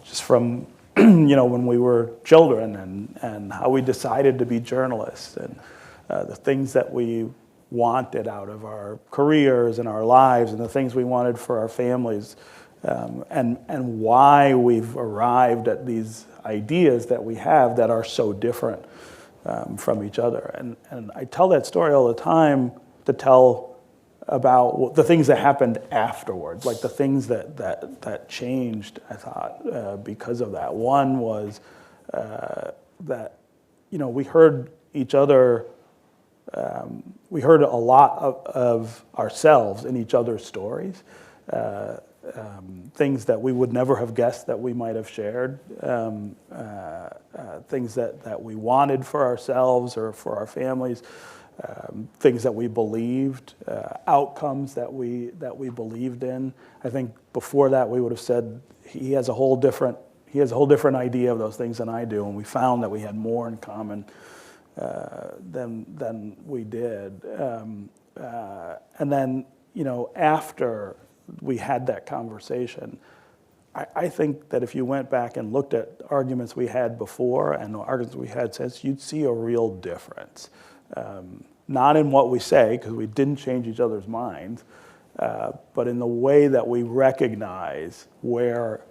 just from when we were children and how we decided to be journalists and the things that we wanted out of our careers and our lives and the things we wanted for our families, and why we've arrived at these ideas that we have that are so different from each other. And I tell that story all the time to tell about the things that happened afterwards, like the things that changed, I thought, because of that. One was that, we heard each other, we heard a lot of ourselves in each other's stories, things that we would never have guessed that we might have shared, things that we wanted for ourselves or for our families, things that we believed, outcomes that we believed in. I think before that we would have said he has a whole different idea of those things than I do, and we found that we had more in common than we did. And then after we had that conversation, I think that if you went back and looked at arguments we had before and the arguments we had since, you'd see a real difference. Not in what we say, because we didn't change each other's minds, but in the way that we recognize where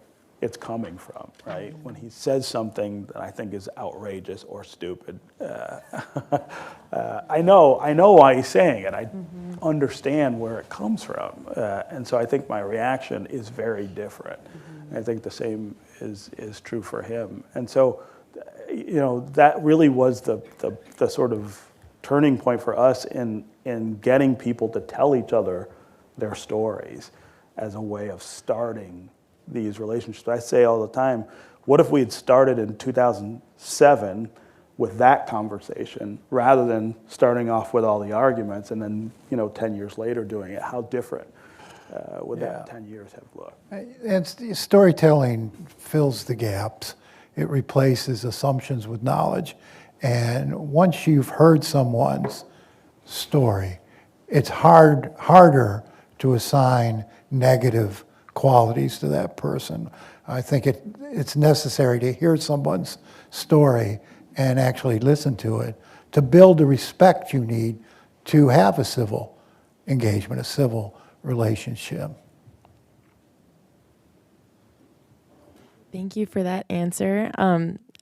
it's coming from, right? When he says something that I think is outrageous or stupid, I know why he's saying it. I understand where it comes from. And so I think my reaction is very different. I think the same is true for him. And so, that really was the sort of turning point for us in getting people to tell each other their stories as a way of starting these relationships. I say all the time, what if we had started in 2007 with that conversation rather than starting off with all the arguments and then 10 years later doing it? How different would that 10 years have looked? And storytelling fills the gaps. It replaces assumptions with knowledge. And once you've heard someone's story, it's harder to assign negative qualities to that person. I think it's necessary to hear someone's story and actually listen to it to build the respect you need to have a civil engagement, a civil relationship. Thank you for that answer.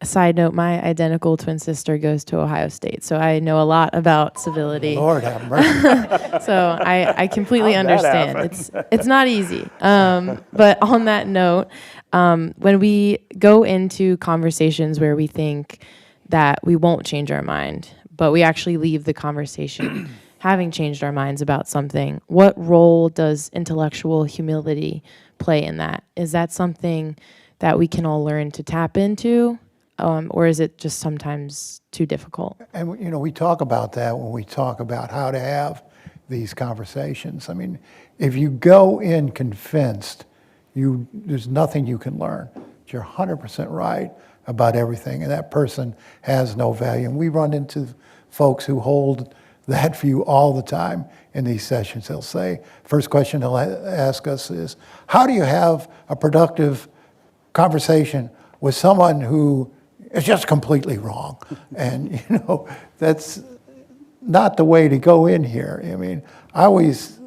Side note, my identical twin sister goes to Ohio State, so I know a lot about civility. Lord have mercy. So I completely How'd that understand. It's not easy. But on that note, when we go into conversations where we think that we won't change our mind, but we actually leave the conversation having changed our minds about something, what role does intellectual humility play in that? Is that something that we can all learn to tap into? Or is it just sometimes too difficult? And we talk about that when we talk about how to have these conversations. I mean, if you go in convinced, there's nothing you can learn. You're 100% right about everything, and that person has no value. And we run into folks who hold that view all the time in these sessions. They'll say, first question they'll ask us is, how do you have a productive conversation with someone who is just completely wrong? And that's not the way to go in here. I mean, I always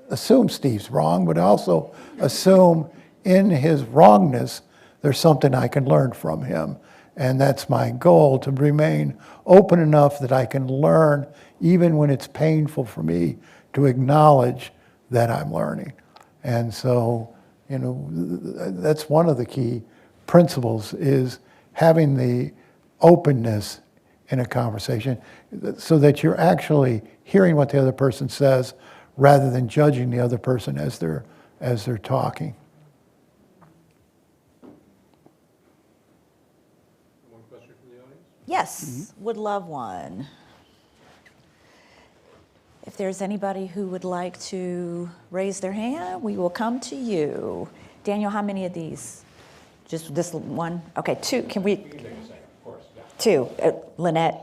assume Steve's wrong, but I also assume in his wrongness there's something I can learn from him. And that's my goal, to remain open enough that I can learn, even when it's painful for me, to acknowledge that I'm learning. And so, that's one of the key principles, is having the openness in a conversation so that you're actually hearing what the other person says rather than judging the other person as they're talking. One question from the audience? Yes, would love one. If there's anybody who would like to raise their hand, we will come to you. Daniel, how many of these? Just this one? Okay, two. Can we? Two. Lynette.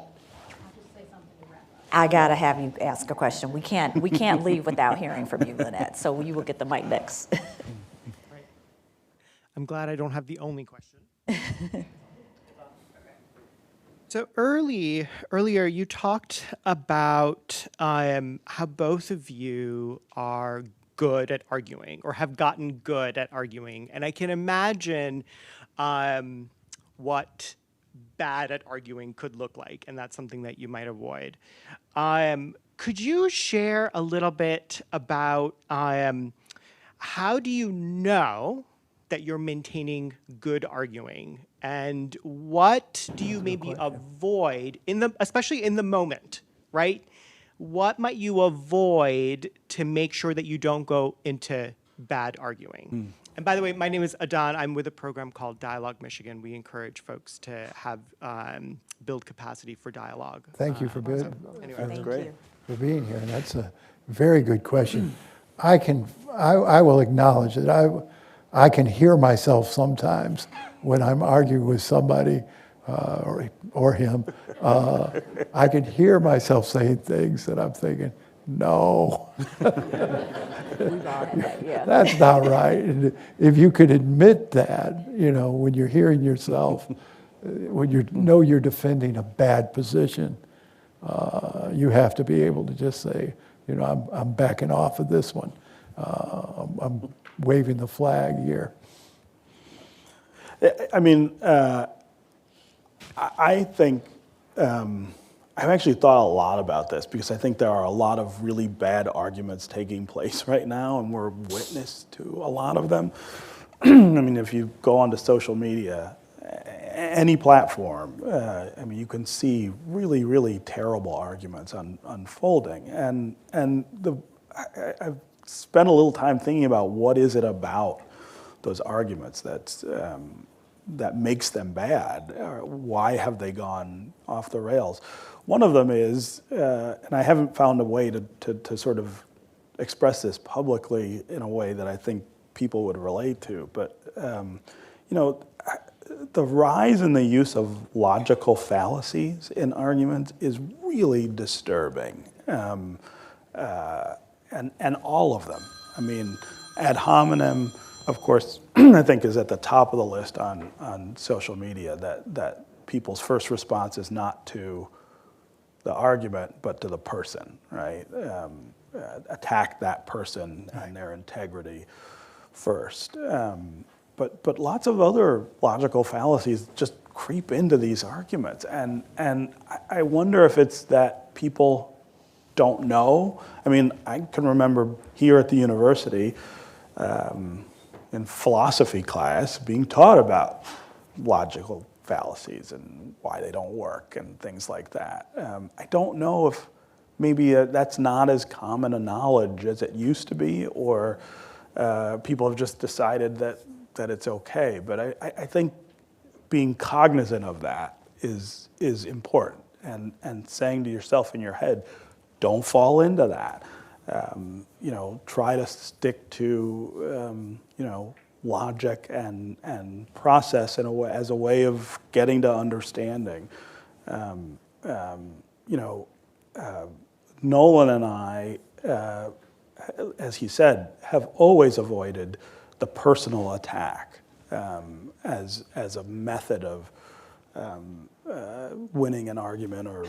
I gotta have you ask a question. We can't leave without hearing from you, Lynette. So you will get the mic next. I'm glad I don't have the only question. So earlier you talked about how both of you are good at arguing, or have gotten good at arguing, and I can imagine what bad at arguing could look like, and that's something that you might avoid. Could you share a little bit about how do you know that you're maintaining good arguing, and what do you maybe avoid especially in the moment, right? What might you avoid to make sure that you don't go into bad arguing? And by the way, my name is Adan. I'm with a program called Dialogue Michigan. We encourage folks to have build capacity for dialogue. Thank you for being, That's great. for being here. And that's a very good question. I will acknowledge that I can hear myself sometimes when I'm arguing with somebody or him. I can hear myself saying things that I'm thinking, no, that's not right. And if you could admit that, when you're hearing yourself, when you know you're defending a bad position, you have to be able to just say, I'm backing off of this one. I'm waving the flag here. I mean, I think I've actually thought a lot about this, because I think there are a lot of really bad arguments taking place right now, and we're witness to a lot of them. I mean, if you go onto social media, any platform, you can see really, really terrible arguments unfolding. And I've spent a little time thinking about what is it about those arguments that makes them bad. Why have they gone off the rails? One of them is, and I haven't found a way to sort of express this publicly in a way that I think people would relate to, but the rise in the use of logical fallacies in arguments is really disturbing, and all of them. I mean, ad hominem, of course, I think is at the top of the list on social media, that people's first response is not to the argument, but to the person, right? Attack that person and their integrity first. But lots of other logical fallacies just creep into these arguments. And I wonder if it's that people don't know. I mean, I can remember here at the university, in philosophy class, being taught about logical fallacies and why they don't work and things like that. I don't know if maybe that's not as common a knowledge as it used to be, or people have just decided that it's okay. But I think being cognizant of that is important, and saying to yourself in your head, don't fall into that. Try to stick to logic and process in a way, as a way of getting to understanding. Nolan and I, as he said, have always avoided the personal attack as a method of winning an argument or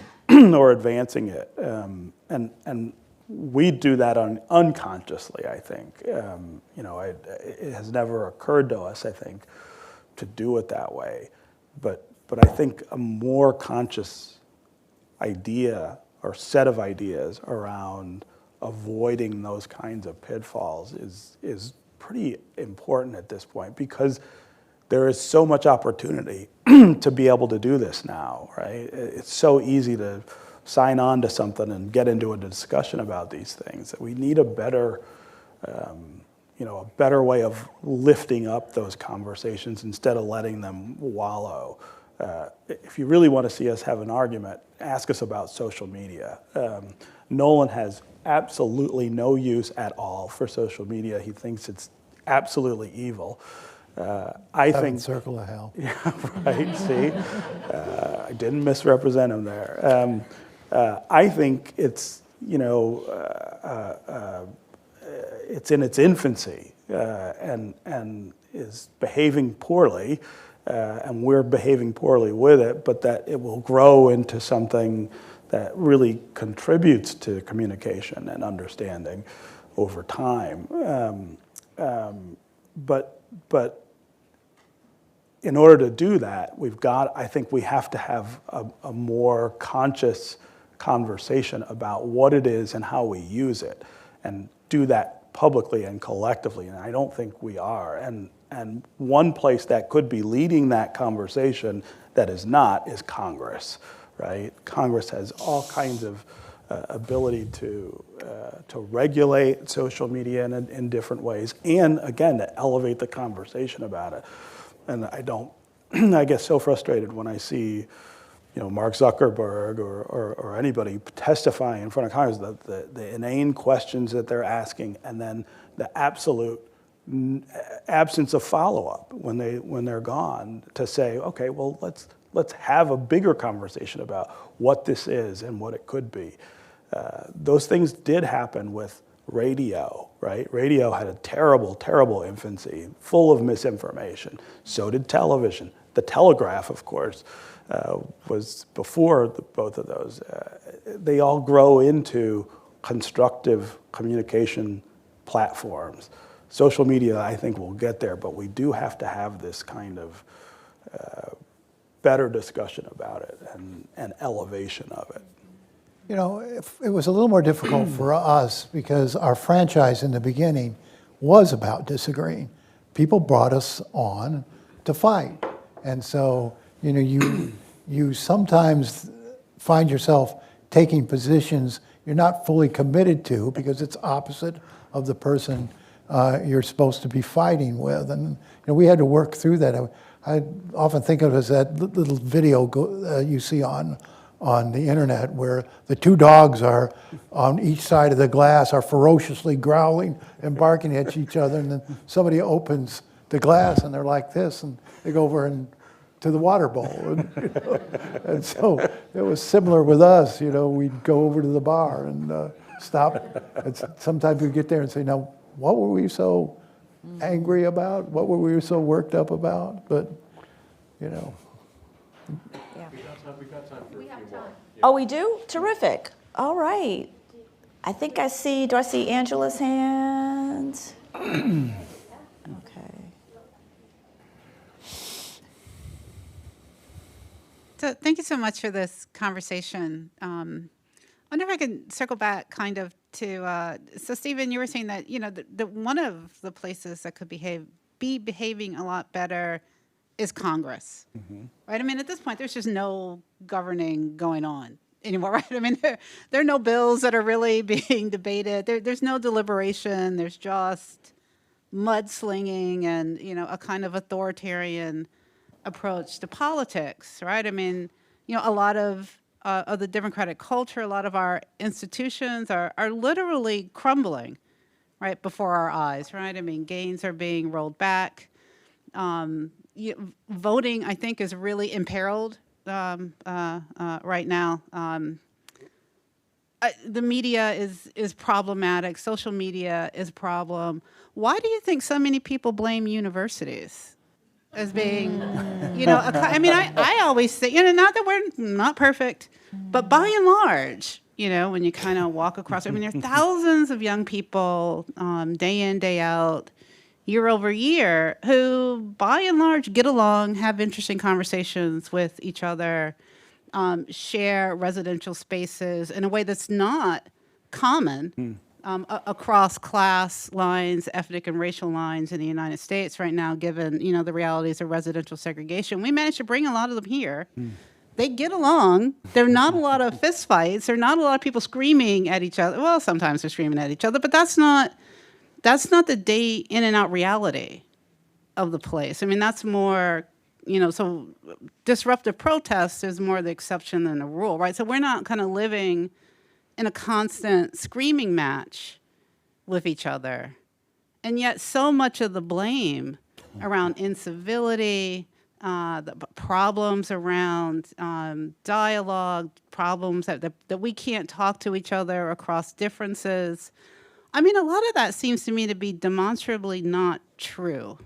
advancing it, and we do that unconsciously, I think. It has never occurred to us, I think, to do it that way. But But I think a more conscious idea or set of ideas around avoiding those kinds of pitfalls is pretty important at this point, because there is so much opportunity to be able to do this now, right? It's so easy to sign on to something and get into a discussion about these things. That we need a better, a better way of lifting up those conversations instead of letting them wallow. If you really want to see us have an argument, ask us about social media. Nolan has absolutely no use at all for social media. He thinks it's absolutely evil. I think circle of hell. Yeah, right. See, I didn't misrepresent him there. I think it's it's in its infancy and is behaving poorly, and we're behaving poorly with it. But that it will grow into something that really contributes to communication and understanding over time. But in order to do that, I think we have to have a more conscious conversation about what it is and how we use it, and do that publicly and collectively. And I don't think we are. And one place that could be leading that conversation that is not is Congress, right? Congress has all kinds of ability to regulate social media in different ways, and again, to elevate the conversation about it. And I get so frustrated when I see, Mark Zuckerberg or anybody testifying in front of Congress, the inane questions that they're asking, and then the absolute absence of follow-up when they're gone, to say, okay, well, let's have a bigger conversation about what this is and what it could be. Those things did happen with radio, right? Radio had a terrible, terrible infancy, full of misinformation. So did television. The telegraph, of course, was before both of those. They all grow into constructive communication platforms. Social media, I think, will get there, but we do have to have this kind of better discussion about it and elevation of it. It was a little more difficult for us because our franchise in the beginning was about disagreeing. People brought us on to fight. And so, you sometimes find yourself taking positions you're not fully committed to because it's opposite of the person you're supposed to be fighting with. And we had to work through that. I often think of it as that little video you see on the internet where the two dogs are on each side of the glass are ferociously growling and barking at each other, and then somebody opens the glass and they're like this, and they go over and to the water bowl. And so it was similar with us. We'd go over to the bar and stop. And sometimes we'd get there and say, now, what were we so angry about? What were we so worked up about? But, Yeah. We got time for a few more. Oh, we do? Terrific. All right. I think do I see Angela's hand? Okay. So thank you so much for this conversation. I wonder if I can circle back kind of to, so Stephen, you were saying that, the one of the places that could be behaving a lot better is Congress, right? I mean, at this point, there's just no governing going on anymore, right? I mean, there are no bills that are really being debated. There's no deliberation. There's just mudslinging and, a kind of authoritarian approach to politics, right? I mean, a lot of the democratic culture, a lot of our institutions are literally crumbling right before our eyes, right? I mean, gains are being rolled back. Voting, I think, is really imperiled right now. The media is problematic. Social media is a problem. Why do you think so many people blame universities as being, I always say, not that we're not perfect, but by and large, when you kind of walk across, there are thousands of young people day in, day out, year over year who, by and large, get along, have interesting conversations with each other, share residential spaces in a way that's not common across class lines, ethnic and racial lines in the United States right now, given the realities of residential segregation. We managed to bring a lot of them here. They get along. There are not a lot of fistfights. There are not a lot of people screaming at each other. Well, sometimes they're screaming at each other, but that's not the day in and out reality of the place. I mean, that's more, so disruptive protest is more the exception than the rule, right? So we're not kind of living in a constant screaming match with each other. And yet so much of the blame around incivility, the problems around dialogue, problems that we can't talk to each other across differences. I mean, a lot of that seems to me to be demonstrably not true.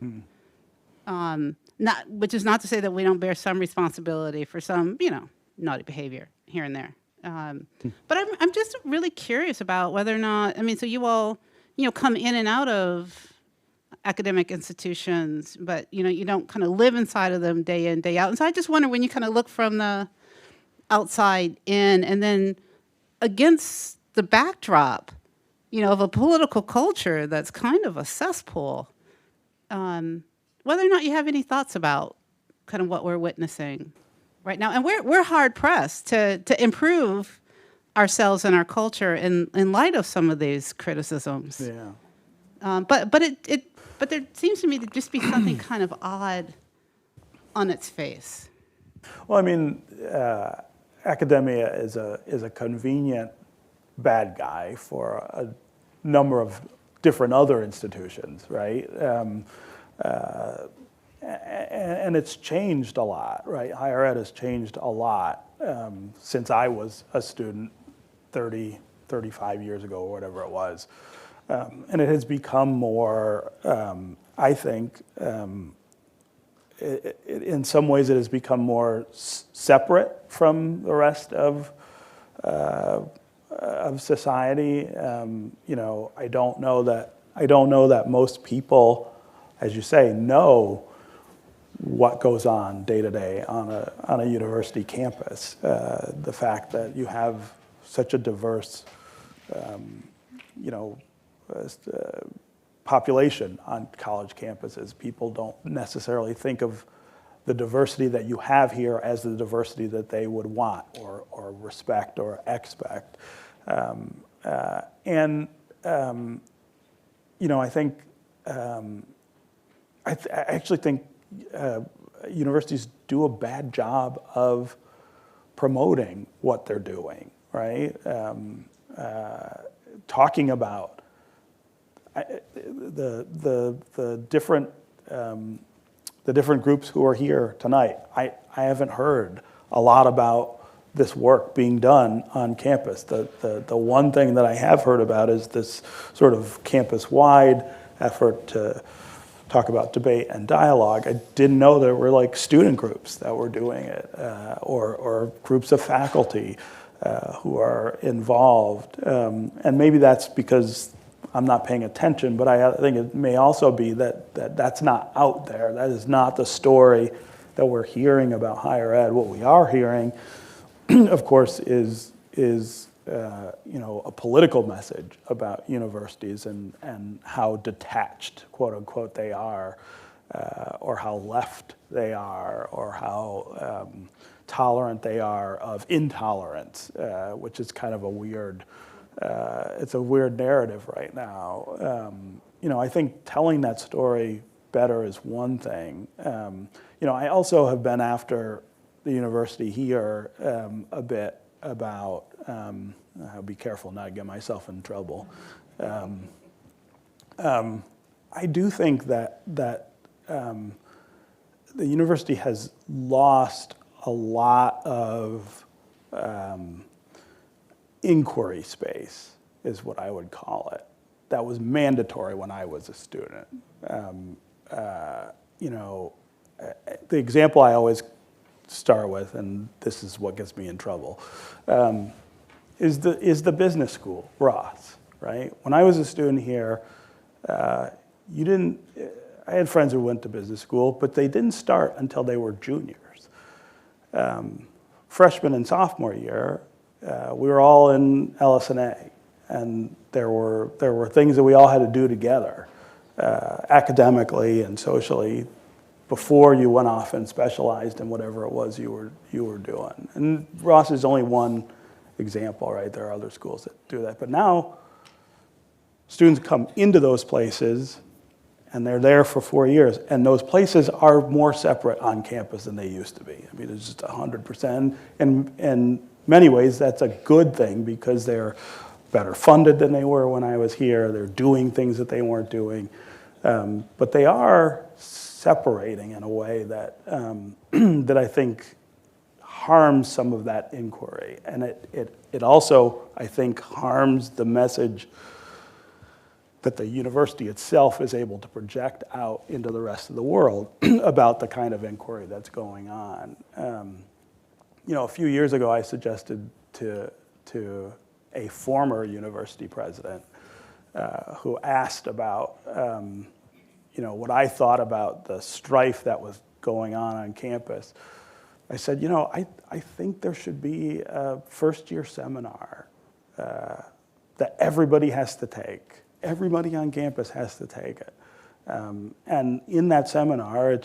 Which is not to say that we don't bear some responsibility for some, naughty behavior here and there. But I'm just really curious about whether or not, so you all, come in and out of academic institutions, but, you don't kind of live inside of them day in, day out. And so I just wonder, when you kind of look from the outside in, and then against the backdrop, of a political culture that's kind of a cesspool, whether or not you have any thoughts about kind of what we're witnessing right now. And we're hard pressed to improve ourselves and our culture in light of some of these criticisms. Yeah. But there seems to me to just be something kind of odd on its face. Well, I mean, academia is a convenient bad guy for a number of different other institutions, right? And it's changed a lot, right? Higher ed has changed a lot since I was a student 30, 35 years ago, or whatever it was. And it has become more, I think, in some ways it has become more separate from the rest of society. I don't know that most people, as you say, know what goes on day to day on a university campus. The fact that you have such a diverse, population on college campuses. People don't necessarily think of the diversity that you have here as the diversity that they would want or respect or expect. I think I actually think universities do a bad job of promoting what they're doing, right? Talking about the different groups who are here tonight. I haven't heard a lot about this work being done on campus. The one thing that I have heard about is this sort of campus-wide effort to talk about debate and dialogue. I didn't know there were like student groups that were doing it, or groups of faculty who are involved. And maybe that's because I'm not paying attention, but I think it may also be that that's not out there. That is not the story that we're hearing about higher ed. What we are hearing, of course, is a political message about universities and how detached, quote unquote, they are, or how left they are, or how tolerant they are of intolerance, which is kind of a weird. It's a weird narrative right now. I think telling that story better is one thing. I also have been after the university here a bit about, I'll be careful not to get myself in trouble. I do think that the university has lost a lot of inquiry space, is what I would call it. That was mandatory when I was a student. The example I always start with, and this is what gets me in trouble, is the business school, Ross, right? When I was a student here, you didn't, I had friends who went to business school, but they didn't start until they were juniors. Freshman and sophomore year, we were all in LS&A, and there were things that we all had to do together, academically and socially, before you went off and specialized in whatever it was you were doing. And Ross is only one example, right? There are other schools that do that. But now, students come into those places, and they're there for 4 years, and those places are more separate on campus than they used to be. I mean, it's just 100%. And in many ways, that's a good thing, because they're better funded than they were when I was here. They're doing things that they weren't doing. But they are separating in a way that, that I think harms some of that inquiry. And it also, I think, harms the message that the university itself is able to project out into the rest of the world about the kind of inquiry that's going on. A few years ago, I suggested to a former university president who asked about what I thought about the strife that was going on campus. I said, I think there should be a first-year seminar that everybody has to take. Everybody on campus has to take it. And in that seminar,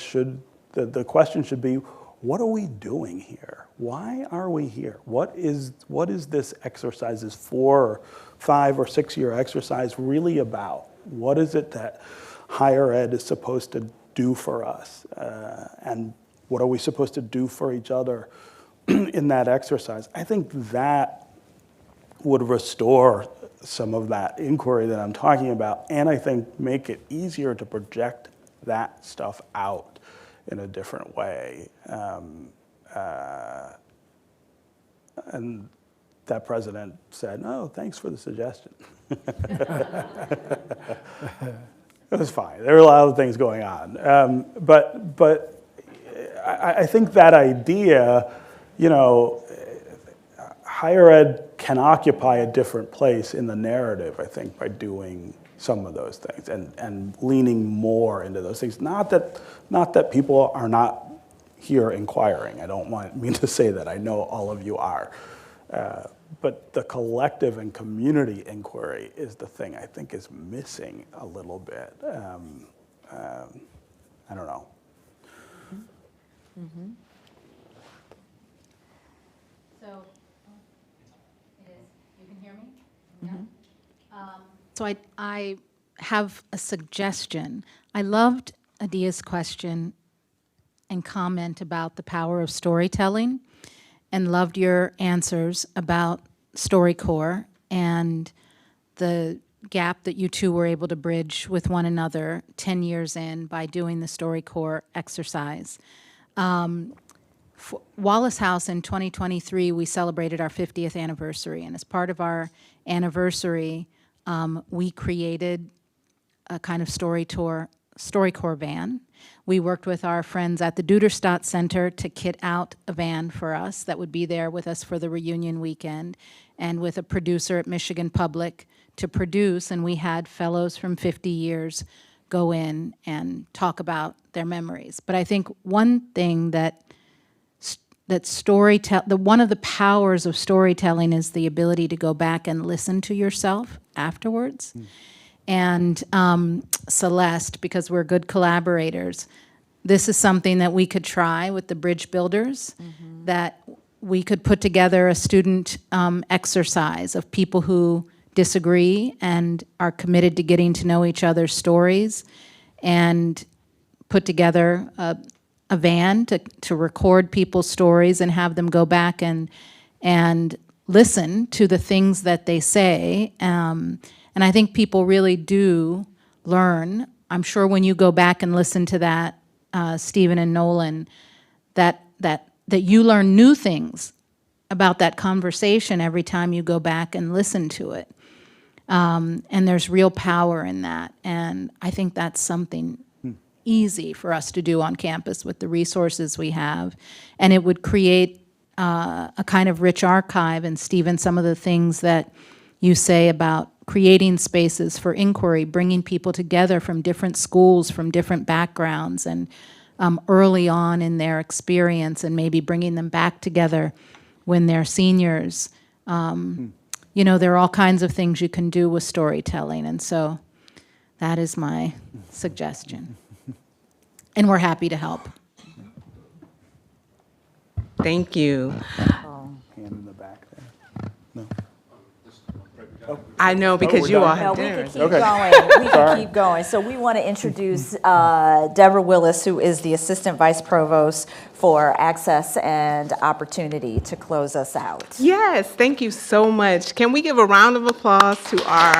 the question should be, what are we doing here? Why are we here? What is this exercise, this 4, 5, or 6 year exercise really about? What is it that higher ed is supposed to do for us? And what are we supposed to do for each other in that exercise? I think that would restore some of that inquiry that I'm talking about, and I think make it easier to project that stuff out in a different way. And that president said, "Oh, thanks for the suggestion." It was fine. There were a lot of things going on, but I think that idea, higher ed can occupy a different place in the narrative, I think, by doing some of those things and leaning more into those things. Not that people are not here inquiring. I don't mean to say that. I know all of you are. But the collective and community inquiry is the thing I think is missing a little bit. I don't know. Mm-hmm. So, it is, you can hear me? Yeah. So I have a suggestion. I loved Adia's question and comment about the power of storytelling, and loved your answers about StoryCorps and the gap that you two were able to bridge with one another 10 years in by doing the StoryCorps exercise. Wallace House in 2023, we celebrated our 50th anniversary, and as part of our anniversary, we created a kind of StoryCorps van. We worked with our friends at the Duderstadt Center to kit out a van for us that would be there with us for the reunion weekend, and with a producer at Michigan Public to produce, and we had fellows from 50 years go in and talk about their memories. But I think one thing that one of the powers of storytelling is the ability to go back and listen to yourself afterwards. And Celeste, because we're good collaborators, this is something that we could try with the Bridge Builders, that we could put together a student exercise of people who disagree and are committed to getting to know each other's stories, and put together a van to record people's stories and have them go back and listen to the things that they say. And I think people really do learn. I'm sure when you go back and listen to that, Stephen and Nolan, that you learn new things about that conversation every time you go back and listen to it. And there's real power in that. And I think that's something easy for us to do on campus with the resources we have. And it would create a kind of rich archive. And Stephen, some of the things that you say about creating spaces for inquiry, bringing people together from different schools, from different backgrounds, and early on in their experience, and maybe bringing them back together when they're seniors. You know, there are all kinds of things you can do with storytelling, and so that is my suggestion. And we're happy to help. Thank you. Hand in the back there. No. I know because we're you all done. No, have we dinner. could keep Okay. going. We Sorry. could keep going. So we want to introduce Deborah Willis, who is the Assistant Vice Provost for Access and Opportunity, to close us out. Yes, thank you so much. Can we give a round of applause to our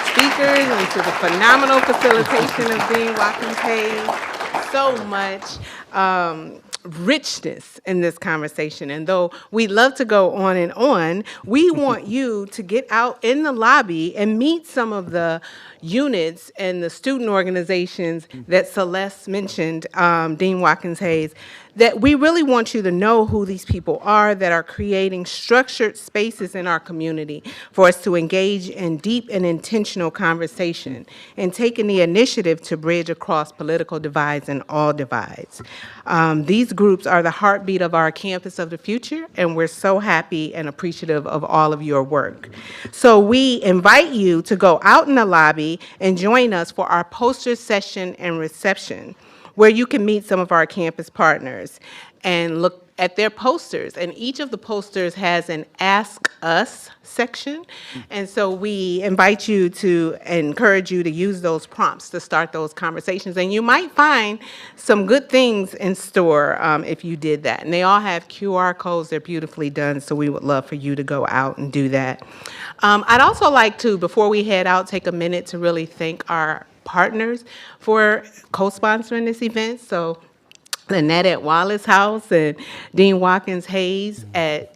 speakers and to the phenomenal facilitation of Dean Watkins Hayes? So much richness in this conversation. And though we love to go on, we want you to get out in the lobby and meet some of the units and the student organizations that Celeste mentioned, Dean Watkins Hayes, that we really want you to know who these people are that are creating structured spaces in our community for us to engage in deep and intentional conversation and taking the initiative to bridge across political divides and all divides. These groups are the heartbeat of our campus of the future, and we're so happy and appreciative of all of your work. So we invite you to go out in the lobby and join us for our poster session and reception, where you can meet some of our campus partners and look at their posters. And each of the posters has an Ask Us section. And so we invite you to encourage you to use those prompts to start those conversations. And you might find some good things in store if you did that. And they all have QR codes. They're beautifully done. So we would love for you to go out and do that. I'd also like to, before we head out, take a minute to really thank our partners for co-sponsoring this event. So Lynette at Wallace House and Dean Watkins Hayes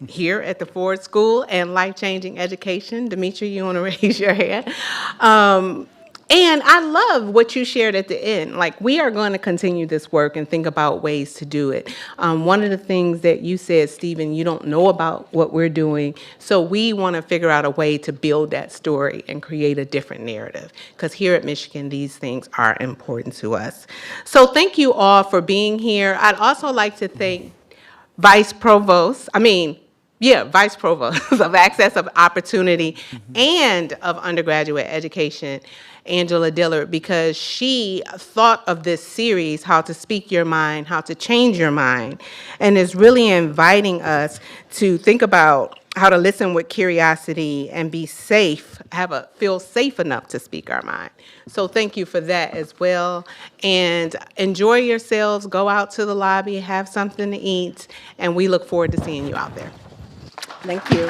here at the Ford School and Life Changing Education. Dimitri, you want to raise your hand? And I love what you shared at the end. Like, we are going to continue this work and think about ways to do it. One of the things that you said, Stephen, you don't know about what we're doing. So we want to figure out a way to build that story and create a different narrative. Because here at Michigan, these things are important to us. So thank you all for being here. I'd also like to thank Vice Provost of Access of Opportunity and of Undergraduate Education, Angela Dillard, because she thought of this series, How to Speak Your Mind, How to Change Your Mind, and is really inviting us to think about how to listen with curiosity and be safe, feel safe enough to speak our mind. So thank you for that as well. And enjoy yourselves, go out to the lobby, have something to eat, and we look forward to seeing you out there. Thank you.